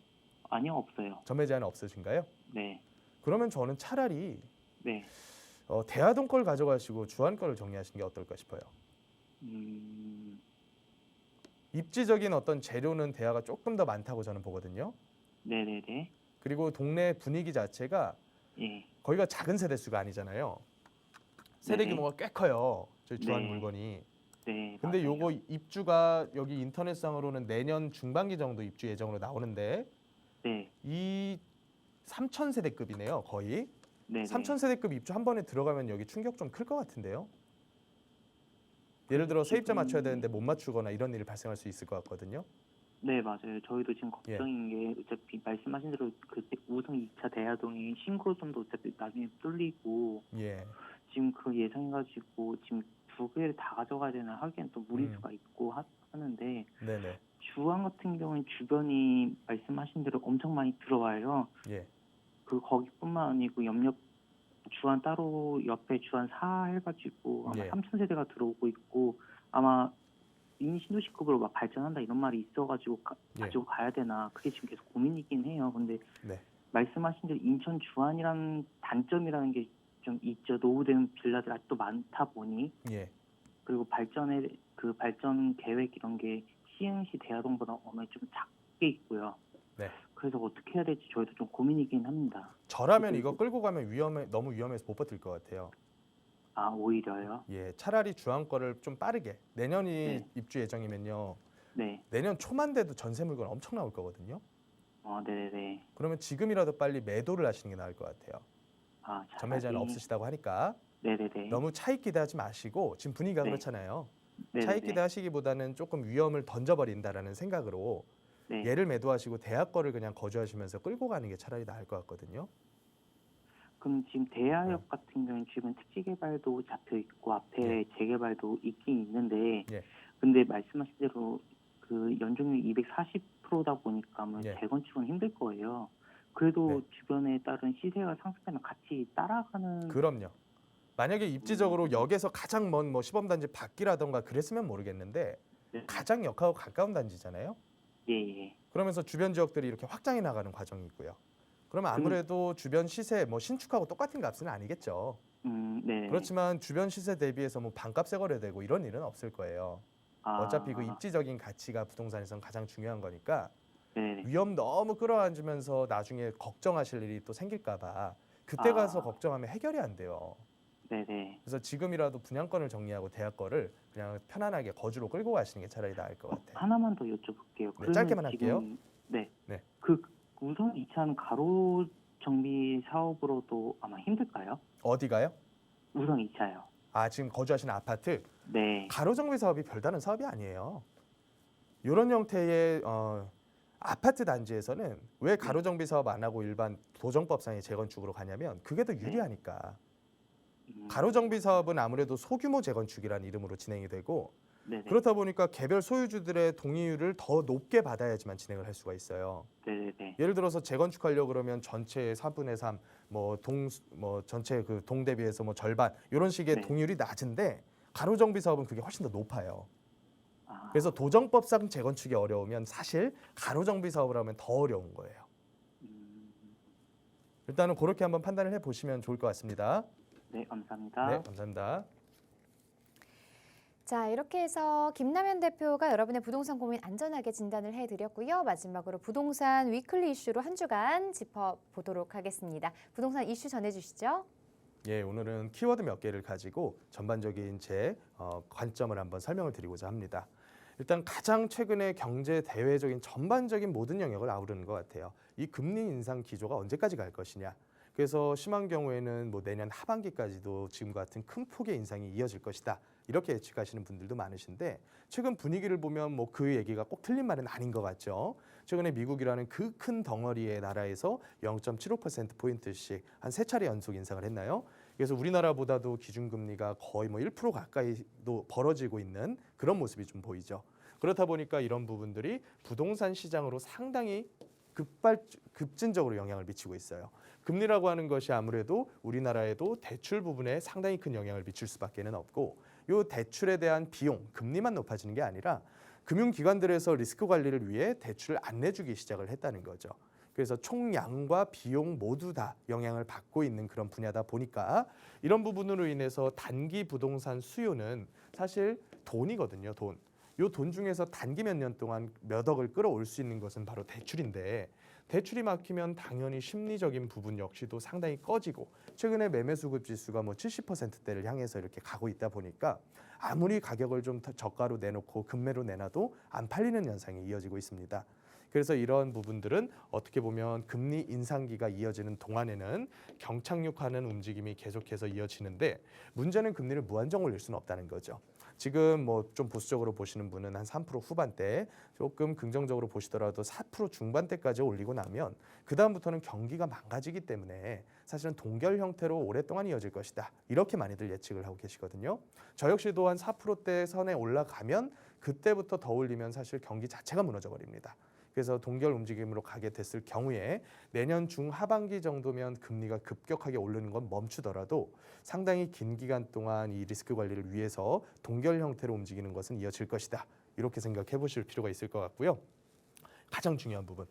Speaker 6: 아니요, 없어요.
Speaker 2: 전매 제한 없으신가요?
Speaker 6: 네,
Speaker 2: 그러면 저는 차라리
Speaker 6: 네.
Speaker 2: 대하동 걸 가져가시고 주한 거를 정리하시는 게 어떨까 싶어요. 입지적인 어떤 재료는 대하가 조금 더 많다고 저는 보거든요.
Speaker 6: 네네네.
Speaker 2: 그리고 동네 분위기 자체가
Speaker 6: 예,
Speaker 2: 거기가 작은 세대 수가 아니잖아요. 세대
Speaker 6: 네네.
Speaker 2: 규모가 꽤 커요. 저희 주한
Speaker 6: 네.
Speaker 2: 물건이.
Speaker 6: 네.
Speaker 2: 근데
Speaker 6: 맞아요.
Speaker 2: 요거 입주가 여기 인터넷상으로는 내년 중반기 정도 입주 예정으로 나오는데
Speaker 6: 네,
Speaker 2: 이 3,000세대급이네요. 거의.
Speaker 6: 네네.
Speaker 2: 3,000세대급 입주 한 번에 들어가면 여기 충격 좀 클 것 같은데요. 예를 들어 세입자 맞춰야 되는데 못 맞추거나 이런 일이 발생할 수 있을 것 같거든요.
Speaker 6: 네, 맞아요. 저희도 지금
Speaker 2: 예.
Speaker 6: 걱정인 게 어차피 말씀하신 대로 그 우성 2차 대하동이 신고점도 어차피 나중에 뚫리고
Speaker 2: 예.
Speaker 6: 지금 그 예상해가지고 지금 두 개를 다 가져가야 되나 하기엔 또 무리수가 있고 하는데
Speaker 2: 네네.
Speaker 6: 주안 같은 경우는 주변이 말씀하신 대로 엄청 많이 들어와요.
Speaker 2: 예.
Speaker 6: 그 거기뿐만 아니고 옆 주안 따로 옆에 주안 4 해가지고 아마
Speaker 2: 예.
Speaker 6: 3,000세대가 들어오고 있고 아마 미니 신도시급으로 막 발전한다 이런 말이 있어가지고
Speaker 2: 예.
Speaker 6: 가지고 가야 되나 그게 지금 계속 고민이긴 해요. 근데
Speaker 2: 네.
Speaker 6: 말씀하신 대로 인천 주안이라는 단점이라는 게 좀 있죠. 노후된 빌라들 아직도 많다 보니
Speaker 2: 예.
Speaker 6: 그리고 그 발전 계획 이런 게 시흥시 대하동보다 어느 좀 작게 있고요.
Speaker 2: 네.
Speaker 6: 그래서 어떻게 해야 될지 저희도 좀 고민이긴 합니다.
Speaker 2: 저라면 이거 끌고 가면 너무 위험해서 못 버틸 것 같아요.
Speaker 6: 아, 오히려요?
Speaker 2: 예, 차라리 주한 거를 좀 빠르게 내년이
Speaker 6: 네.
Speaker 2: 입주 예정이면요.
Speaker 6: 네.
Speaker 2: 내년 초만 돼도 전세 물건 엄청 나올 거거든요.
Speaker 6: 네네네.
Speaker 2: 그러면 지금이라도 빨리 매도를 하시는 게 나을 것 같아요.
Speaker 6: 아,
Speaker 2: 전매 제한 없으시다고 하니까
Speaker 6: 네네네.
Speaker 2: 너무 차익 기대하지 마시고 지금 분위기가
Speaker 6: 네.
Speaker 2: 그렇잖아요.
Speaker 6: 네네네.
Speaker 2: 차익 기대하시기보다는 조금 위험을 던져버린다라는 생각으로
Speaker 6: 네.
Speaker 2: 얘를 매도하시고 대학 거를 그냥 거주하시면서 끌고 가는 게 차라리 나을 것 같거든요.
Speaker 6: 그럼 지금 대하역 같은 경우는 주변 특지 개발도 잡혀 있고 앞에
Speaker 2: 예.
Speaker 6: 재개발도 있긴 있는데
Speaker 2: 예.
Speaker 6: 근데 말씀하신 대로 그 연중률 240%다 보니까 아마
Speaker 2: 예.
Speaker 6: 재건축은 힘들 거예요. 그래도
Speaker 2: 네.
Speaker 6: 주변에 따른 시세가 상승하면 같이 따라가는
Speaker 2: 그럼요. 만약에 입지적으로 역에서 가장 먼 뭐 시범단지 밖이라던가 그랬으면 모르겠는데
Speaker 6: 네.
Speaker 2: 가장 역하고 가까운 단지잖아요.
Speaker 6: 예.
Speaker 2: 그러면서 주변 지역들이 이렇게 확장해 나가는 과정이 있고요. 그러면 아무래도 주변 시세 뭐 신축하고 똑같은 값은 아니겠죠.
Speaker 6: 네.
Speaker 2: 그렇지만 주변 시세 대비해서 뭐 반값에 거래되고 이런 일은 없을 거예요. 어차피 그 입지적인 가치가 부동산에선 가장 중요한 거니까
Speaker 6: 네.
Speaker 2: 위험 너무 끌어안으면서 나중에 걱정하실 일이 또 생길까 봐 그때 가서 걱정하면 해결이 안 돼요.
Speaker 6: 네네.
Speaker 2: 그래서 지금이라도 분양권을 정리하고 대학 거를 그냥 편안하게 거주로 끌고 가시는 게 차라리 나을 것 같아요.
Speaker 6: 하나만 더 여쭤볼게요.
Speaker 2: 네, 짧게만
Speaker 6: 지금,
Speaker 2: 할게요.
Speaker 6: 네.
Speaker 2: 네.
Speaker 6: 그 우선 2차는 가로 정비 사업으로도 아마 힘들까요?
Speaker 2: 어디가요?
Speaker 6: 우선 2차요.
Speaker 2: 아, 지금 거주하시는 아파트
Speaker 6: 네.
Speaker 2: 가로정비 사업이 별다른 사업이 아니에요. 이런 형태의 아파트 단지에서는 왜 가로정비 사업 안 하고 일반 도정법상의 재건축으로 가냐면 그게 더 유리하니까. 가로정비 사업은 아무래도 소규모 재건축이라는 이름으로 진행이 되고
Speaker 6: 네네.
Speaker 2: 그렇다 보니까 개별 소유주들의 동의율을 더 높게 받아야지만 진행을 할 수가 있어요.
Speaker 6: 네네.
Speaker 2: 예를 들어서 재건축하려고 그러면 전체의 4분의 3, 전체 그 동 대비해서 뭐 절반 이런 식의
Speaker 6: 네.
Speaker 2: 동의율이 낮은데 가로정비 사업은 그게 훨씬 더 높아요.
Speaker 6: 아,
Speaker 2: 그래서 도정법상 재건축이 어려우면 사실 가로정비 사업을 하면 더 어려운 거예요. 일단은 그렇게 한번 판단을 해보시면 좋을 것 같습니다.
Speaker 6: 네, 감사합니다.
Speaker 2: 네, 감사합니다.
Speaker 1: 자, 이렇게 해서 김남현 대표가 여러분의 부동산 고민 안전하게 진단을 해드렸고요. 마지막으로 부동산 위클리 이슈로 한 주간 짚어보도록 하겠습니다. 부동산 이슈 전해주시죠.
Speaker 2: 예, 오늘은 키워드 몇 개를 가지고 전반적인 제 관점을 한번 설명을 드리고자 합니다. 일단 가장 최근에 경제 대외적인 전반적인 모든 영역을 아우르는 것 같아요. 이 금리 인상 기조가 언제까지 갈 것이냐. 그래서 심한 경우에는 뭐 내년 하반기까지도 지금과 같은 큰 폭의 인상이 이어질 것이다. 이렇게 예측하시는 분들도 많으신데 최근 분위기를 보면 뭐 그 얘기가 꼭 틀린 말은 아닌 것 같죠. 최근에 미국이라는 그 큰 덩어리의 나라에서 0.75%포인트씩 한 3차례 연속 인상을 했나요? 그래서 우리나라보다도 기준금리가 거의 뭐 1% 가까이도 벌어지고 있는 그런 모습이 좀 보이죠. 그렇다 보니까 이런 부분들이 부동산 시장으로 상당히 급진적으로 영향을 미치고 있어요. 금리라고 하는 것이 아무래도 우리나라에도 대출 부분에 상당히 큰 영향을 미칠 수밖에는 없고 이 대출에 대한 비용, 금리만 높아지는 게 아니라 금융기관들에서 리스크 관리를 위해 대출을 안 내주기 시작을 했다는 거죠. 그래서 총량과 비용 모두 다 영향을 받고 있는 그런 분야다 보니까 이런 부분으로 인해서 단기 부동산 수요는 사실 돈이거든요. 돈. 요 돈 중에서 단기 몇 년 동안 몇 억을 끌어올 수 있는 것은 바로 대출인데 대출이 막히면 당연히 심리적인 부분 역시도 상당히 꺼지고 최근에 매매 수급 지수가 뭐 70%대를 향해서 이렇게 가고 있다 보니까 아무리 가격을 좀 저가로 내놓고 급매로 내놔도 안 팔리는 현상이 이어지고 있습니다. 그래서 이런 부분들은 어떻게 보면 금리 인상기가 이어지는 동안에는 경착륙하는 움직임이 계속해서 이어지는데 문제는 금리를 무한정 올릴 수는 없다는 거죠. 지금 뭐 좀 보수적으로 보시는 분은 한 3% 후반대, 조금 긍정적으로 보시더라도 4% 중반대까지 올리고 나면 그 다음부터는 경기가 망가지기 때문에 사실은 동결 형태로 오랫동안 이어질 것이다. 이렇게 많이들 예측을 하고 계시거든요. 저 역시도 한 4%대 선에 올라가면 그때부터 더 올리면 사실 경기 자체가 무너져 버립니다. 그래서 동결 움직임으로 가게 됐을 경우에 내년 중하반기 정도면 금리가 급격하게 오르는 건 멈추더라도 상당히 긴 기간 동안 이 리스크 관리를 위해서 동결 형태로 움직이는 것은 이어질 것이다. 이렇게 생각해 보실 필요가 있을 것 같고요. 가장 중요한 부분.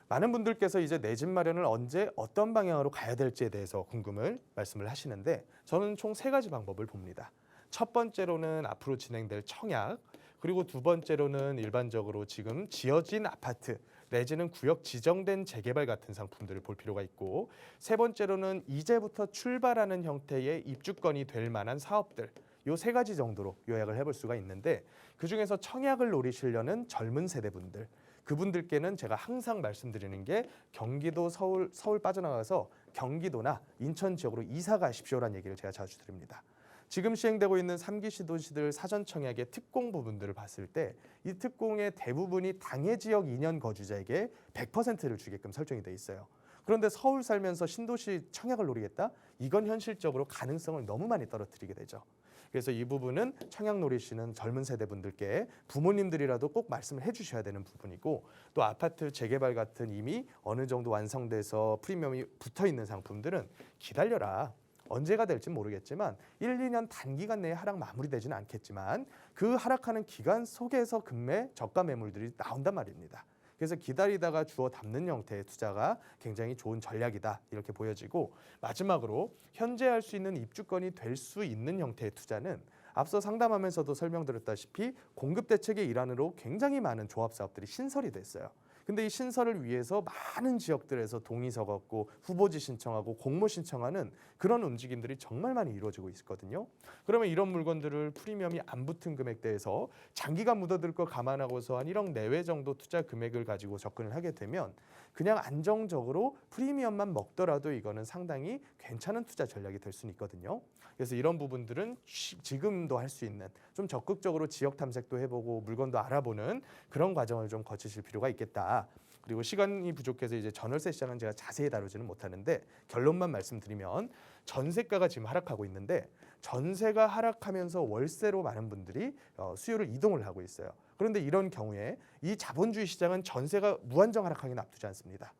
Speaker 2: 많은 분들께서 이제 내 집 마련을 언제 어떤 방향으로 가야 될지에 대해서 궁금을 말씀을 하시는데 저는 총 3가지 방법을 봅니다. 첫 번째로는 앞으로 진행될 청약, 그리고 두 번째로는 일반적으로 지금 지어진 아파트 내지는 구역 지정된 재개발 같은 상품들을 볼 필요가 있고 세 번째로는 이제부터 출발하는 형태의 입주권이 될 만한 사업들 요 3가지 정도로 요약을 해볼 수가 있는데 그중에서 청약을 노리시려는 젊은 세대분들 그분들께는 제가 항상 말씀드리는 게 경기도 서울 빠져나가서 경기도나 인천 지역으로 이사 가십시오라는 얘기를 제가 자주 드립니다. 지금 시행되고 있는 3기 시도시들 사전 청약의 특공 부분들을 봤을 때 이 특공의 대부분이 당해 지역 2년 거주자에게 100%를 주게끔 설정이 돼 있어요. 그런데 서울 살면서 신도시 청약을 노리겠다? 이건 현실적으로 가능성을 너무 많이 떨어뜨리게 되죠. 그래서 이 부분은 청약 노리시는 젊은 세대분들께 부모님들이라도 꼭 말씀을 해주셔야 되는 부분이고 또 아파트 재개발 같은 이미 어느 정도 완성돼서 프리미엄이 붙어있는 상품들은 기다려라. 언제가 될지 모르겠지만 1, 2년 단기간 내에 하락 마무리되지는 않겠지만 그 하락하는 기간 속에서 급매 저가 매물들이 나온단 말입니다. 그래서 기다리다가 주워 담는 형태의 투자가 굉장히 좋은 전략이다 이렇게 보여지고 마지막으로 현재 할 수 있는 입주권이 될 수 있는 형태의 투자는 앞서 상담하면서도 설명드렸다시피 공급 대책의 일환으로 굉장히 많은 조합 사업들이 신설이 됐어요. 근데 이 신설을 위해서 많은 지역들에서 동의서 걷고 후보지 신청하고 공모 신청하는 그런 움직임들이 정말 많이 이루어지고 있거든요. 그러면 이런 물건들을 프리미엄이 안 붙은 금액대에서 장기간 묻어들 거 감안하고서 한 1억 내외 정도 투자 금액을 가지고 접근을 하게 되면 그냥 안정적으로 프리미엄만 먹더라도 이거는 상당히 괜찮은 투자 전략이 될 수는 있거든요. 그래서 이런 부분들은 지금도 할 수 있는 좀 적극적으로 지역 탐색도 해보고 물건도 알아보는 그런 과정을 좀 거치실 필요가 있겠다. 그리고 시간이 부족해서 이제 전월세 시장은 제가 자세히 다루지는 못하는데 결론만 말씀드리면 전세가가 지금 하락하고 있는데 전세가 하락하면서 월세로 많은 분들이 수요를 이동을 하고 있어요. 그런데 이런 경우에 이 자본주의 시장은 전세가 무한정 하락하기는 앞두지 않습니다.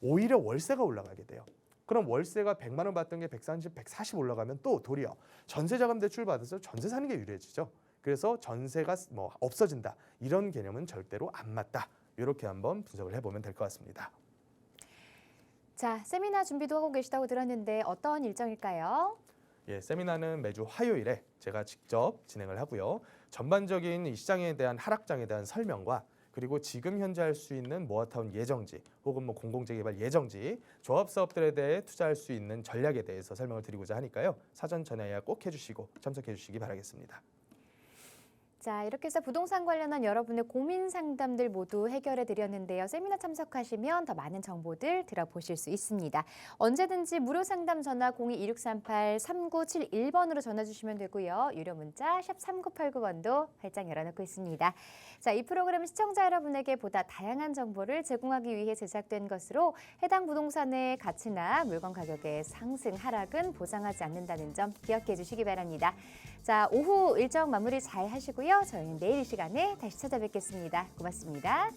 Speaker 2: 오히려 월세가 올라가게 돼요. 그럼 월세가 100만 원 받던 게 130, 140 올라가면 또 도리어 전세자금 대출 받아서 전세 사는 게 유리해지죠. 그래서 전세가 뭐 없어진다. 이런 개념은 절대로 안 맞다. 이렇게 한번 분석을 해보면 될 것 같습니다.
Speaker 1: 자, 세미나 준비도 하고 계시다고 들었는데 어떤 일정일까요?
Speaker 2: 예, 세미나는 매주 화요일에 제가 직접 진행을 하고요. 전반적인 이 시장에 대한 하락장에 대한 설명과 그리고 지금 현재 할 수 있는 모아타운 예정지 혹은 뭐 공공재개발 예정지 조합 사업들에 대해 투자할 수 있는 전략에 대해서 설명을 드리고자 하니까요. 사전 전화 예약 꼭 해주시고 참석해 주시기 바라겠습니다.
Speaker 1: 자, 이렇게 해서 부동산 관련한 여러분의 고민 상담들 모두 해결해 드렸는데요. 세미나 참석하시면 더 많은 정보들 들어보실 수 있습니다. 언제든지 무료 상담 전화 02-2638-3971번으로 전화 주시면 되고요. 유료 문자 샵 3989번도 활짝 열어놓고 있습니다. 자, 이 프로그램은 시청자 여러분에게 보다 다양한 정보를 제공하기 위해 제작된 것으로 해당 부동산의 가치나 물건 가격의 상승, 하락은 보장하지 않는다는 점 기억해 주시기 바랍니다. 자, 오후 일정 마무리 잘 하시고요. 저희는 내일 이 시간에 다시 찾아뵙겠습니다. 고맙습니다.